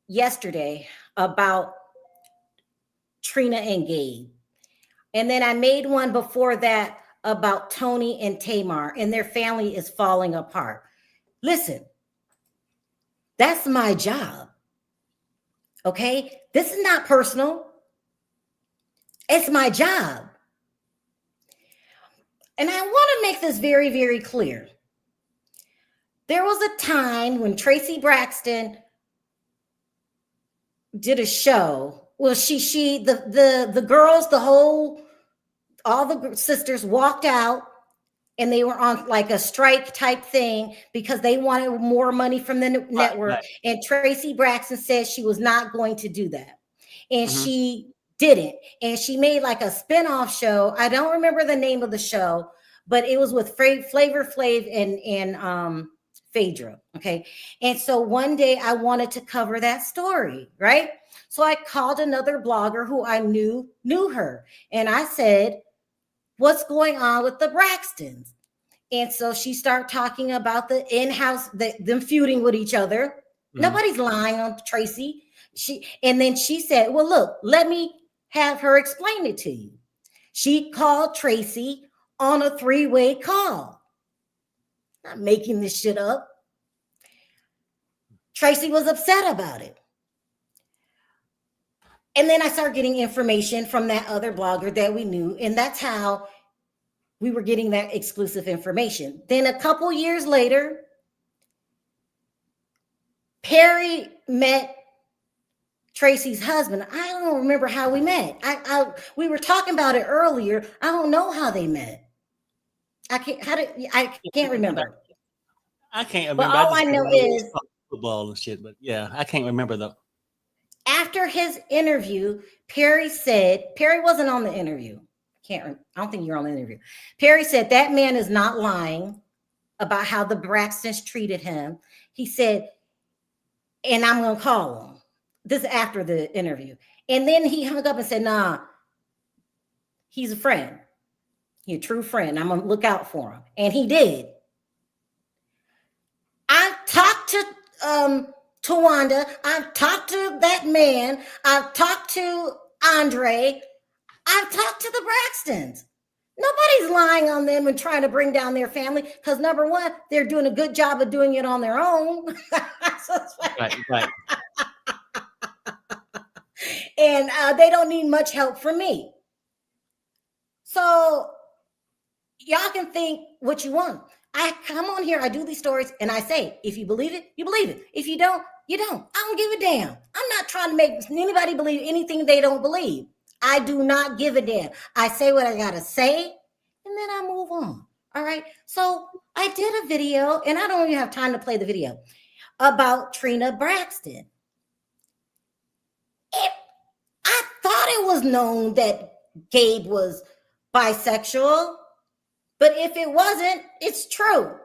yesterday about Trina and Gabe. And then I made one before that about Tony and Tamar, and their family is falling apart. Listen, that's my job. Okay? This is not personal. It's my job. And I want to make this very, very clear. There was a time when Tracy Braxton did a show. Well, the girls, all the sisters walked out, and they were on like a strike type thing because they wanted more money from the network. Right. And Tracy Braxton said she was not going to do that. And she didn't. And she made like a spinoff show. I don't remember the name of the show, but it was with Flavor Flav and Phaedra. Okay. And so one day I wanted to cover that story, right? So I called another blogger who I knew her. And I said, what's going on with the Braxtons? And so she started talking about the in-house, them feuding with each other. Nobody's lying on Tracy. And then she said, well, look, let me have her explain it to you. She called Tracy on a 3-way call. Not making this shit up. Tracy was upset about it. And then I started getting information from that other blogger that we knew. And that's how we were getting that exclusive information. Then a couple years later, Perry met Tracy's husband. I don't remember how we met. We were talking about it earlier. I don't know how they met. I can't remember. I can't remember. But all I know is football and shit. But yeah, I can't remember though. After his interview, Perry wasn't on the interview. I don't think you're on the interview. Perry said that man is not lying about how the Braxtons treated him. He said, and I'm going to call him. This is after the interview. And then he hung up and said, nah, he's a friend. He's a true friend. I'm going to look out for him. And he did. I talked to Tawanda. I've talked to that man. I've talked to Andre. I've talked to the Braxtons. Nobody's lying on them and trying to bring down their family because, number one, they're doing a good job of doing it on their own. Right. And they don't need much help from me. So y'all can think what you want. I come on here, I do these stories, and I say, if you believe it, you believe it. If you don't, you don't. I don't give a damn. I'm not trying to make anybody believe anything they don't believe. I do not give a damn. I say what I got to say, and then I move on. All right. So I did a video, and I don't even have time to play the video, about Trina Braxton. I thought it was known that Gabe was bisexual, but if it wasn't, it's true.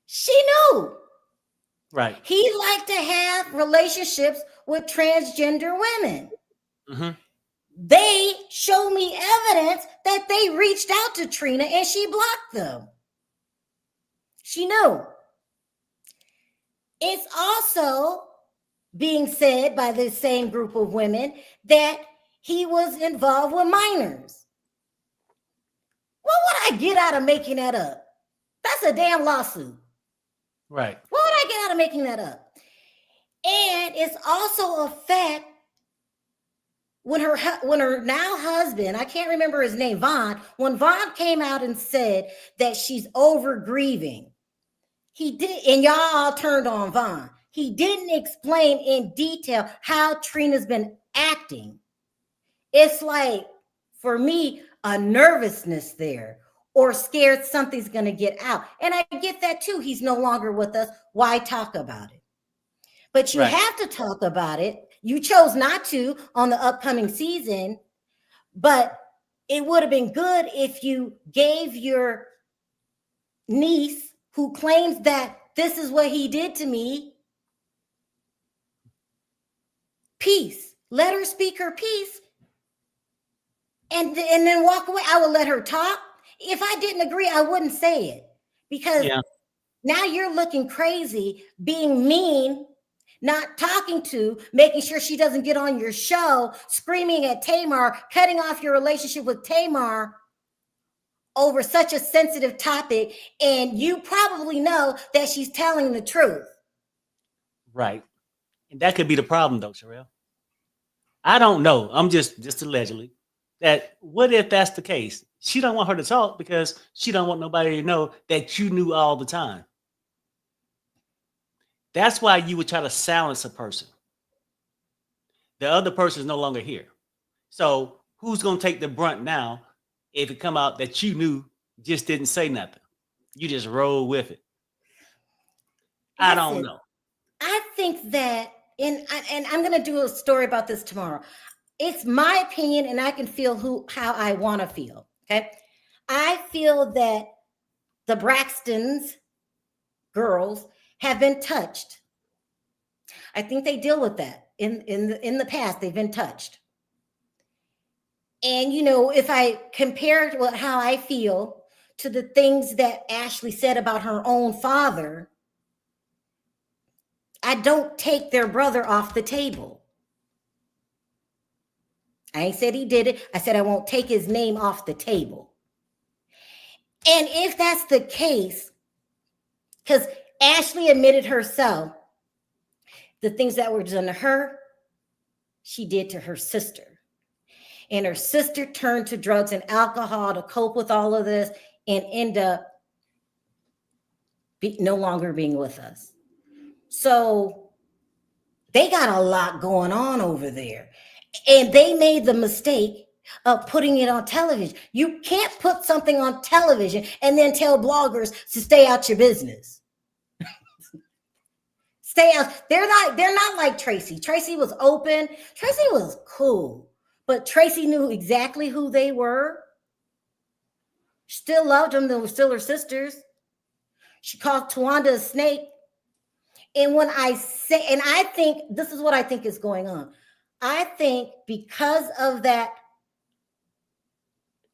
She knew. Right. He liked to have relationships with transgender women. Mm-hmm. They showed me evidence that they reached out to Trina and she blocked them. She knew. It's also being said by this same group of women that he was involved with minors. What would I get out of making that up? That's a damn lawsuit. Right. What would I get out of making that up? And it's also a fact when her now husband, I can't remember his name, when Vaughn came out and said that she's over grieving, he did, and y'all all turned on Vaughn. He didn't explain in detail how Trina's been acting. It's like, for me, a nervousness there or scared something's going to get out. And I get that too. He's no longer with us. Why talk about it? But you have to talk about it. You chose not to on the upcoming season, but it would have been good if you gave your niece, who claims that this is what he did to me, peace. Let her speak her piece and then walk away. I would let her talk. If I didn't agree, I wouldn't say it, because now you're looking crazy, being mean, not talking to, making sure she doesn't get on your show, screaming at Tamar, cutting off your relationship with Tamar over such a sensitive topic. And you probably know that she's telling the truth. Right. And that could be the problem though, Sharrell. I don't know. I'm just allegedly that what if that's the case? She don't want her to talk because she don't want nobody to know that you knew all the time. That's why you would try to silence a person. The other person is no longer here. So who's going to take the brunt now if it come out that you knew, just didn't say nothing? You just roll with it. I don't know. I think that, and I'm going to do a story about this tomorrow. It's my opinion, and I can feel how I want to feel. Okay. I feel that the Braxtons girls have been touched. I think they deal with that in the past. They've been touched. And, you know, if I compare how I feel to the things that Ashlee said about her own father, I don't take their brother off the table. I ain't said he did it. I said I won't take his name off the table. And if that's the case, because Ashlee admitted herself, the things that were done to her, she did to her sister. And her sister turned to drugs and alcohol to cope with all of this and end up no longer being with us. So they got a lot going on over there. And they made the mistake of putting it on television. You can't put something on television and then tell bloggers to stay out your business. Stay out. They're not like Tracy. Tracy was open. Tracy was cool. But Tracy knew exactly who they were. Still loved them. They were still her sisters. She called Tawanda a snake. And when I say, and I think this is what I think is going on. I think because of that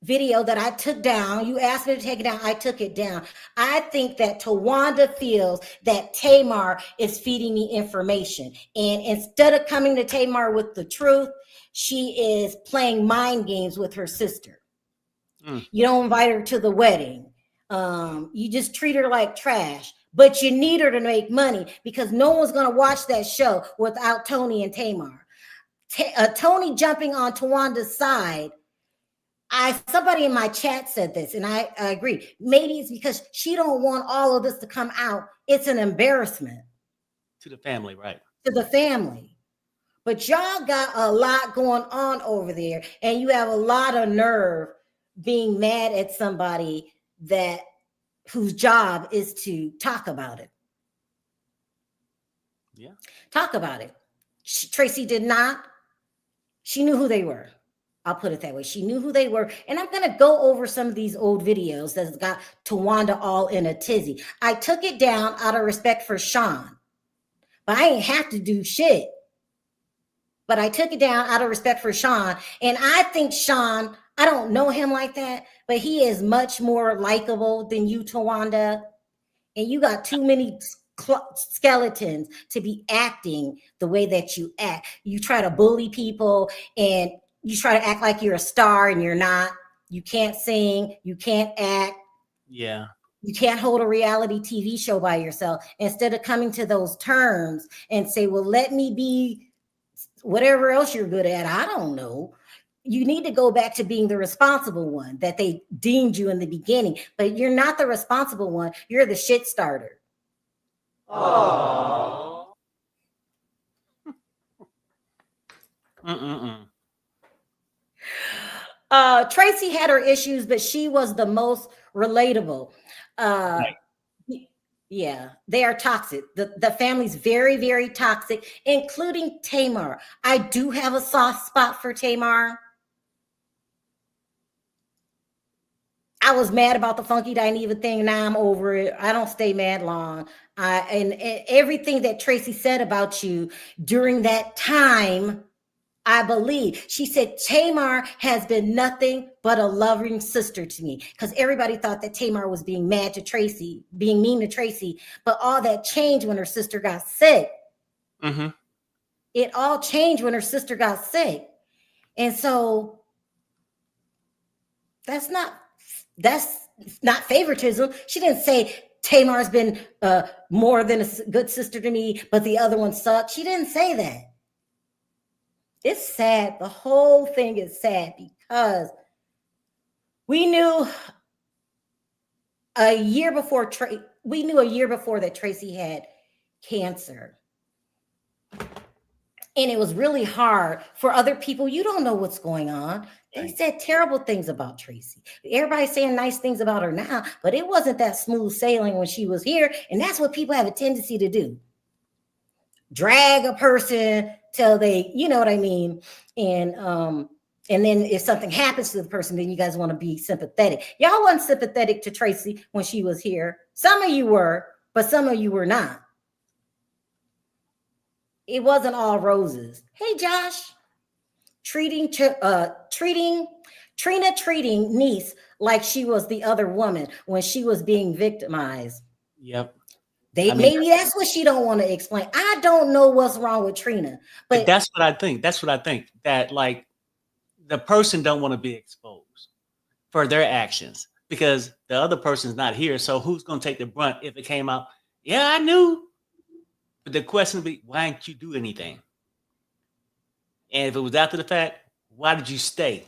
video that I took down, you asked me to take it down, I took it down. I think that Tawanda feels that Tamar is feeding me information. And instead of coming to Tamar with the truth, she is playing mind games with her sister. You don't invite her to the wedding. You just treat her like trash. But you need her to make money because no one's going to watch that show without Tony and Tamar. Tony jumping on Tawanda's side. Somebody in my chat said this, and I agree. Maybe it's because she don't want all of this to come out. It's an embarrassment to the family, right? To the family. But y'all got a lot going on over there, and you have a lot of nerve being mad at somebody whose job is to talk about it. Yeah. Talk about it. Tracy did not. She knew who they were. I'll put it that way. She knew who they were. And I'm going to go over some of these old videos that's got Tawanda all in a tizzy. I took it down out of respect for Sean, but I ain't have to do shit. But I took it down out of respect for Sean. And I think Sean, I don't know him like that, but he is much more likable than you, Tawanda. And you got too many skeletons to be acting the way that you act. You try to bully people and you try to act like you're a star and you're not. You can't sing. You can't act. Yeah. You can't hold a reality TV show by yourself. Instead of coming to those terms and say, well, let me be whatever else you're good at. I don't know. You need to go back to being the responsible one that they deemed you in the beginning. But you're not the responsible one. You're the shit starter. Oh. Tracy had her issues, but she was the most relatable. Right. Yeah, they are toxic. The family's very, very toxic, including Tamar. I do have a soft spot for Tamar. I was mad about the Funky Dineva thing. Now I'm over it. I don't stay mad long. And everything that Tracy said about you during that time, I believe. She said, Tamar has been nothing but a loving sister to me. Because everybody thought that Tamar was being mad to Tracy, being mean to Tracy. But all that changed when her sister got sick. Mm-hmm. It all changed when her sister got sick. And so that's not favoritism. She didn't say Tamar's been more than a good sister to me, but the other one sucked. She didn't say that. It's sad. The whole thing is sad because we knew a year before that Tracy had cancer. And it was really hard for other people. You don't know what's going on. They said terrible things about Tracy. Everybody's saying nice things about her now, but it wasn't that smooth sailing when she was here. And that's what people have a tendency to do. Drag a person till they, you know what I mean? And then if something happens to the person, then you guys want to be sympathetic. Y'all weren't sympathetic to Tracy when she was here. Some of you were, but some of you were not. It wasn't all roses. Hey, Josh. Trina treating niece like she was the other woman when she was being victimized. Yep. Maybe that's what she don't want to explain. I don't know what's wrong with Trina, but that's what I think. That like the person don't want to be exposed for their actions because the other person's not here. So who's going to take the brunt if it came out? Yeah, I knew. But the question would be, why didn't you do anything? And if it was after the fact, why did you stay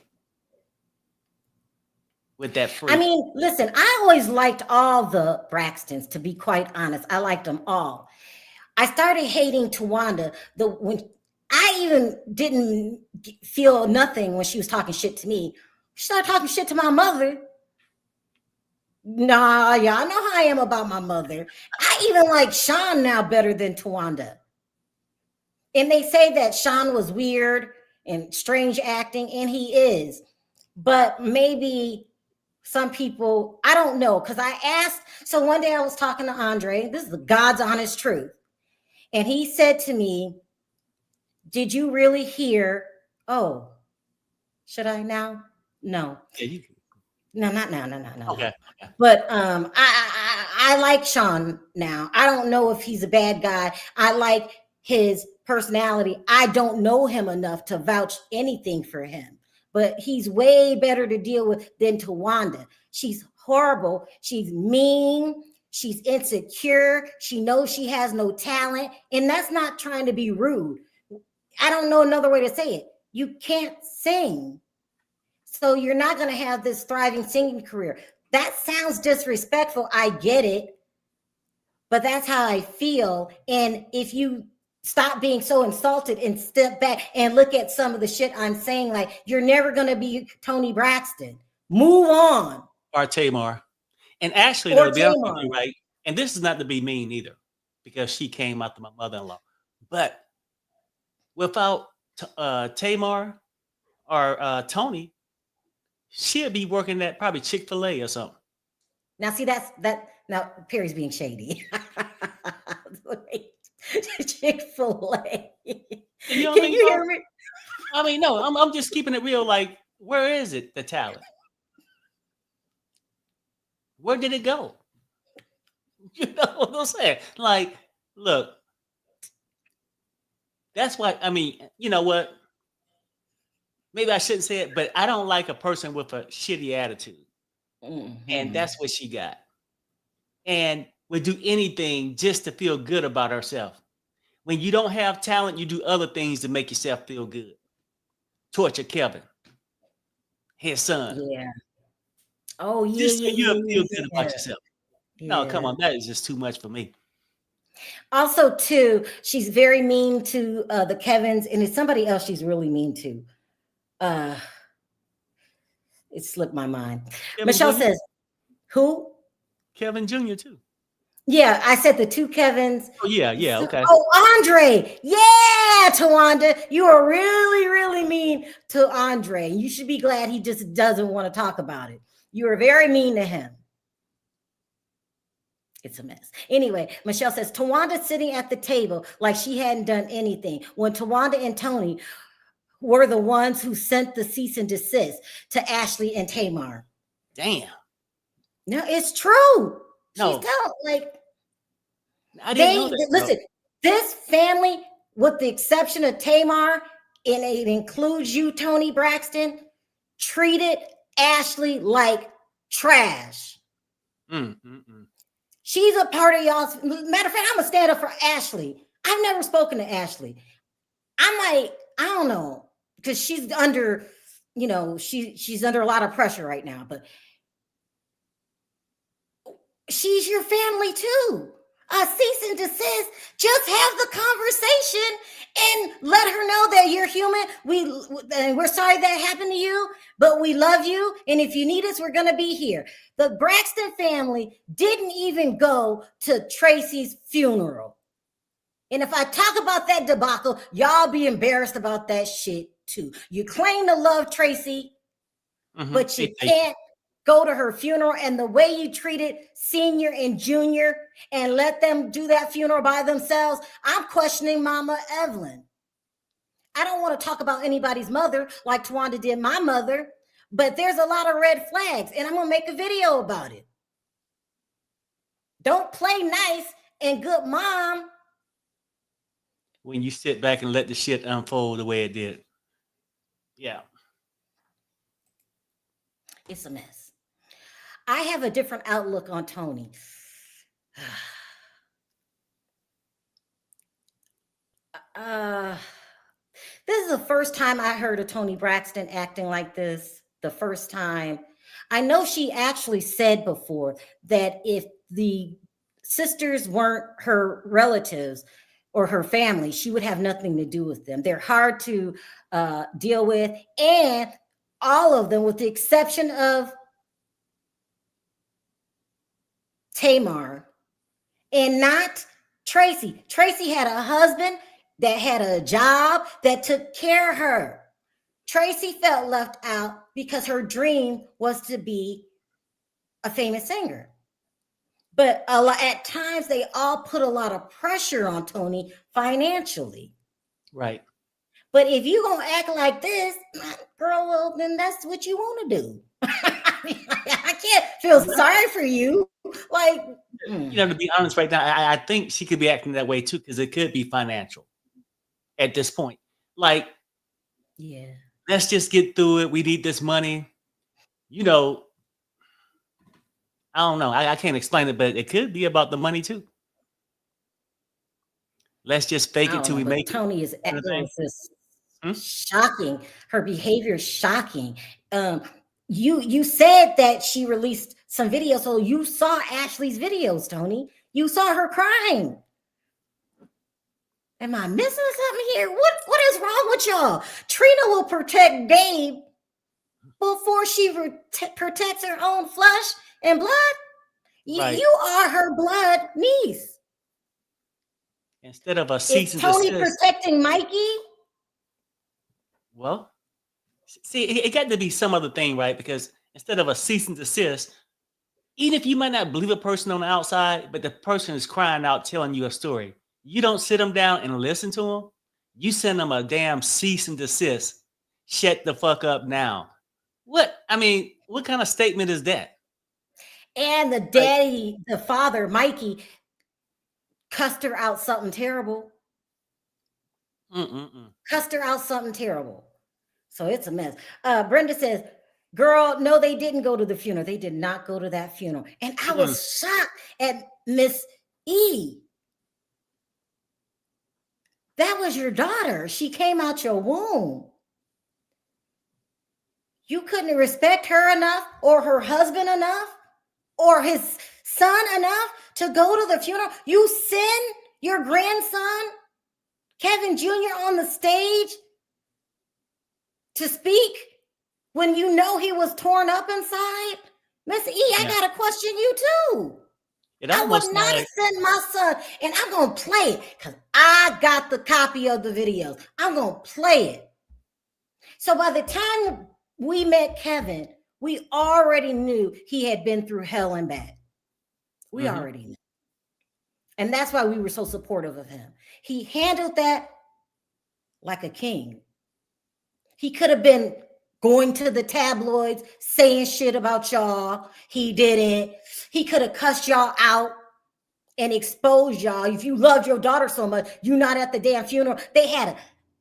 with that freak? I mean, listen, I always liked all the Braxtons, to be quite honest. I liked them all. I started hating Tawanda when I even didn't feel nothing when she was talking shit to me. She started talking shit to my mother. Nah, y'all know how I am about my mother. I even like Sean now better than Tawanda. And they say that Sean was weird and strange acting, and he is. But maybe some people, I don't know, because I asked. So one day I was talking to Andre. This is the God's honest truth. And he said to me, did you really hear? Oh, should I now? No. Yeah, you can. No, not now. No. Okay. But I like Sean now. I don't know if he's a bad guy. I like his personality. I don't know him enough to vouch anything for him. But he's way better to deal with than Tawanda. She's horrible. She's mean. She's insecure. She knows she has no talent. And that's not trying to be rude. I don't know another way to say it. You can't sing. So you're not going to have this thriving singing career. That sounds disrespectful. I get it. But that's how I feel. And if you stop being so insulted and step back and look at some of the shit I'm saying, like, you're never going to be Toni Braxton. Move on. Or Tamar. And actually, to be honest with you, right? And this is not to be mean either, because she came after my mother-in-law. But without Tamar, or Tony, she'll be working at probably Chick-fil-A or something. Now, see, now Perry's being shady. Chick-fil-A. You don't Can think you so? hear me? I mean, no, I'm just keeping it real. Like, where is it, the talent? Where did it go? You know what I'm saying? Like, look, that's why, I mean, you know what? Maybe I shouldn't say it, but I don't like a person with a shitty attitude. And that's what she got. And would do anything just to feel good about herself. When you don't have talent, you do other things to make yourself feel good. Torture Kevin, his son. Yeah. Oh, Just so you'll feel good yeah. about yourself. No, come on, that is just too much for me. Also, too, she's very mean to the Kevins, and it's somebody else she's really mean to. It slipped my mind. Kevin Michelle Jr. says, who? Kevin Jr. too. Yeah, I said the two Kevins. Oh, yeah, okay. Oh, Andre. Yeah, Tawanda. You are really, really mean to Andre. You should be glad he just doesn't want to talk about it. You are very mean to him. It's a mess. Anyway, Michelle says, Tawanda sitting at the table like she hadn't done anything when Tawanda and Tony were the ones who sent the cease and desist to Ashlee and Tamar. Damn. No, it's true. No. She's telling, like, I didn't know that. Listen, this family, with the exception of Tamar, and it includes you, Toni Braxton, treated Ashlee like trash. She's a part of y'all's. Matter of fact, I'm gonna stand up for Ashlee. I've never spoken to Ashlee. I'm like, I don't know, because she's under, she's under a lot of pressure right now, but she's your family too. Cease and desist. Just have the conversation and let her know that you're human. We're sorry that happened to you, but we love you. And if you need us, we're going to be here. The Braxton family didn't even go to Tracy's funeral. And if I talk about that debacle, y'all be embarrassed about that shit too. You claim to love Tracy, but you can't go to her funeral, and the way you treated Senior and Junior and let them do that funeral by themselves, I'm questioning Mama Evelyn. I don't want to talk about anybody's mother like Tawanda did my mother, but there's a lot of red flags, and I'm going to make a video about it. Don't play nice and good mom when you sit back and let the shit unfold the way it did. Yeah. It's a mess. I have a different outlook on Toni. This is the first time I heard of Toni Braxton acting like this. The first time. I know she actually said before that if the sisters weren't her relatives or her family, she would have nothing to do with them. They're hard to deal with, and all of them, with the exception of Tamar, and not Tracy. Tracy had a husband that had a job that took care of her. Tracy felt left out because her dream was to be a famous singer. But at times they all put a lot of pressure on Toni financially. Right. But if you're going to act like this, girl, well, then that's what you want to do. I can't feel sorry for you. Like, to be honest right now, I think she could be acting that way too, because it could be financial at this point. Like, yeah, let's just get through it. We need this money. I don't know. I can't explain it, but it could be about the money too. Let's just fake it till we make Toni it. is shocking. Her behavior is shocking. You said that she released some videos, so you saw Ashlee's videos, Toni. You saw her crying. Am I missing something here? What is wrong with y'all? Trina will protect Gabe before she protects her own flesh and blood. Right. You are her blood niece. Instead of a cease and desist. Is Toni protecting Mikey? Well, See, it got to be some other thing, right? Because instead of a cease and desist, even if you might not believe a person on the outside, but the person is crying out, telling you a story, you don't sit them down and listen to them. You send them a damn cease and desist. Shut the fuck up now. What? I mean, what kind of statement is that? And the daddy, the father, Mikey, cussed her out something terrible. Cussed her out something terrible. So it's a mess. Brenda says, girl, no, they didn't go to the funeral. They did not go to that funeral. And I was shocked at Miss E. That was your daughter. She came out your womb. You couldn't respect her enough, or her husband enough, or his son enough to go to the funeral. You send your grandson, Kevin Jr., on the stage to speak when you know he was torn up inside. Miss E, I gotta question you too. I would not have sent my son, and I'm gonna play it because I got the copy of the videos. I'm gonna play it. So by the time we met Kevin, we already knew he had been through hell and back. We already knew. And that's why we were so supportive of him. He handled that like a king. He could have been going to the tabloids, saying shit about y'all. He didn't. He could have cussed y'all out and exposed y'all. If you loved your daughter so much, you're not at the damn funeral. They had a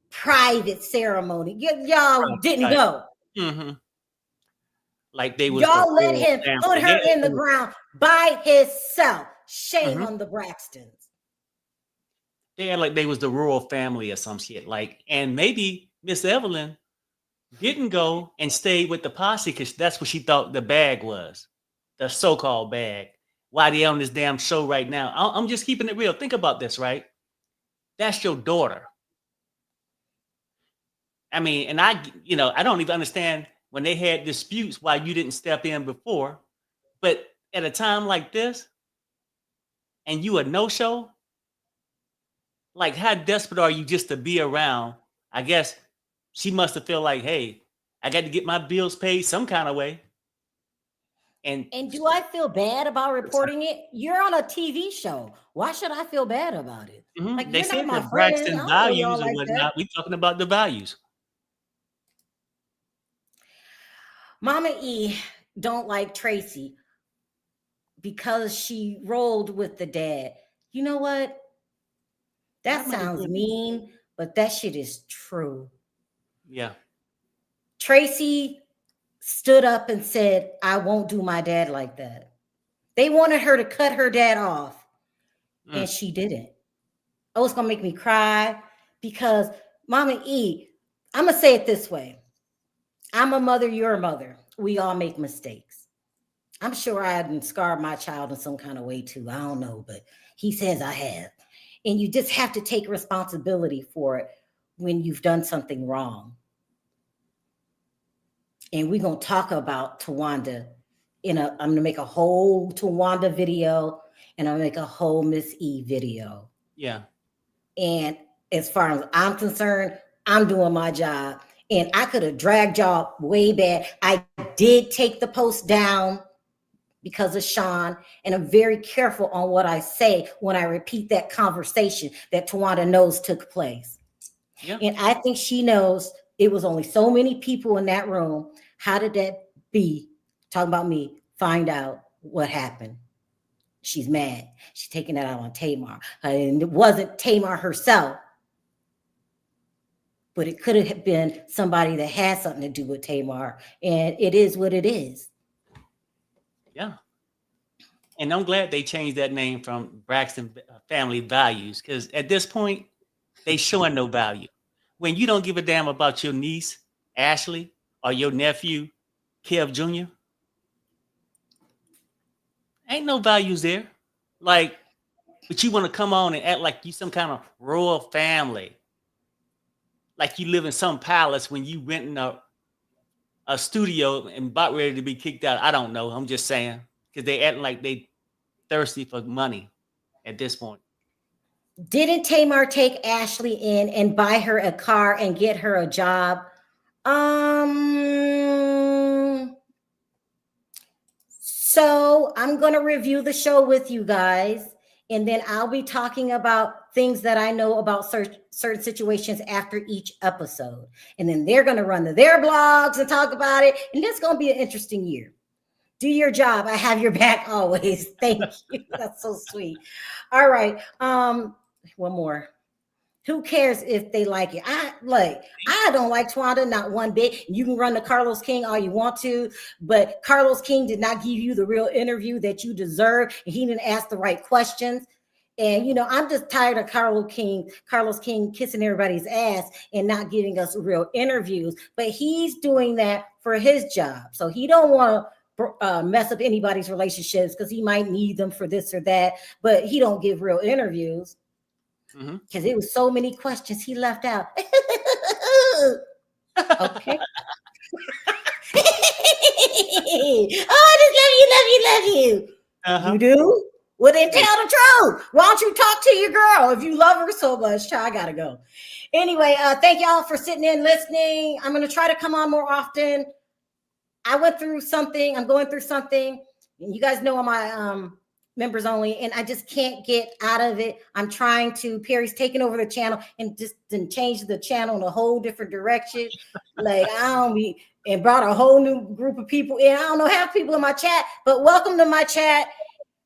private ceremony. Y'all didn't go. Like they was y'all let him put her in the ground by himself. Shame on the Braxtons. They had like they was the royal family or some shit. Like, and maybe Miss Evelyn didn't go and stayed with the posse because that's what she thought the bag was, the so-called bag. Why they on this damn show right now? I'm just keeping it real. Think about this, right? That's your daughter. I mean, and I don't even understand when they had disputes why you didn't step in before. But at a time like this, and you a no-show, like how desperate are you just to be around? I guess she must have felt like, hey, I got to get my bills paid some kind of way. And do I feel bad about reporting it? You're on a TV show. Why should I feel bad about it? Like they said the Braxton values or whatnot. We talking about the values. Mama E don't like Tracy because she rolled with the dad. You know what? That sounds mean, but that shit is true. Yeah. Tracy stood up and said, I won't do my dad like that. They wanted her to cut her dad off, and she didn't. Oh, it's going to make me cry because Mama E, I'm going to say it this way. I'm a mother, you're a mother. We all make mistakes. I'm sure I hadn't scarred my child in some kind of way too. I don't know, but he says I have. And you just have to take responsibility for it when you've done something wrong. And we're going to talk about Tawanda. I'm going to make a whole Tawanda video, and I'll make a whole Miss E video. Yeah. And as far as I'm concerned, I'm doing my job. And I could have dragged y'all way back. I did take the post down because of Sean, and I'm very careful on what I say when I repeat that conversation that Tawanda knows took place. Yeah. And I think she knows it was only so many people in that room. How did that be? Talking about me, find out what happened. She's mad. She's taking that out on Tamar. And it wasn't Tamar herself, but it could have been somebody that had something to do with Tamar. And it is what it is. Yeah. And I'm glad they changed that name from Braxton Family Values, because at this point, they showing no value. When you don't give a damn about your niece, Ashlee, or your nephew, Kev Jr., ain't no values there. Like, but you want to come on and act like you some kind of royal family. Like you live in some palace when you renting a studio and about ready to be kicked out. I don't know. I'm just saying. Because they acting like they thirsty for money at this point. Didn't Tamar take Ashlee in and buy her a car and get her a job So I'm going to review the show with you guys, and then I'll be talking about things that I know about certain situations after each episode. And then they're going to run to their blogs and talk about it. And it's going to be an interesting year. Do your job. I have your back always. Thank you. That's so sweet. All right. One more. Who cares if they like it? I don't like Twanda, not one bit. You can run to Carlos King all you want to, but Carlos King did not give you the real interview that you deserve, and he didn't ask the right questions. And I'm just tired of Carlos King kissing everybody's ass and not giving us real interviews. But he's doing that for his job, so he don't want to mess up anybody's relationships because he might need them for this or that. But he don't give real interviews. Because it was so many questions he left out. Okay. Oh, I just love you. You do? Well, then tell the truth. Why don't you talk to your girl if you love her so much? I gotta go. Anyway, thank y'all for sitting in listening. I'm gonna try to come on more often. I went through something. I'm going through something. And you guys know my members only, and I just can't get out of it. I'm trying to. Perry's taking over the channel and just didn't change the channel in a whole different direction. And brought a whole new group of people in. I don't know half people in my chat, but welcome to my chat.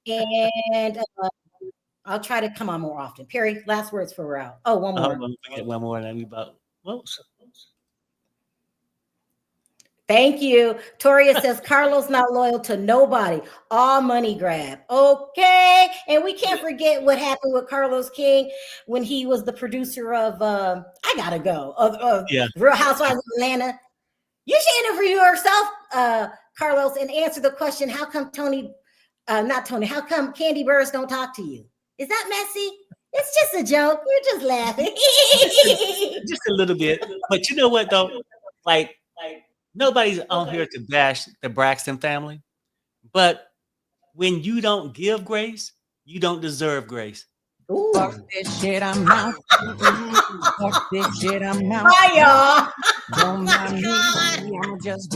And I'll try to come on more often. Perry, last words for we're out. Oh, one more. One more. Let me about. Thank you. Toria says Carlos not loyal to nobody. All money grab. Okay. And we can't forget what happened with Carlos King when he was the producer of I Gotta Go. Real Housewives of Atlanta. You should interview yourself, Carlos, and answer the question, how come how come Candy Burris don't talk to you? Is that messy? It's just a joke. You're just laughing. Just a little bit. But you know what though? Like nobody's on here to bash the Braxton family, but when you don't give grace, you don't deserve grace. Fuck this shit, I'm out. Fuck this shit, I'm out. Bye, y'all. Don't mind me, I'm just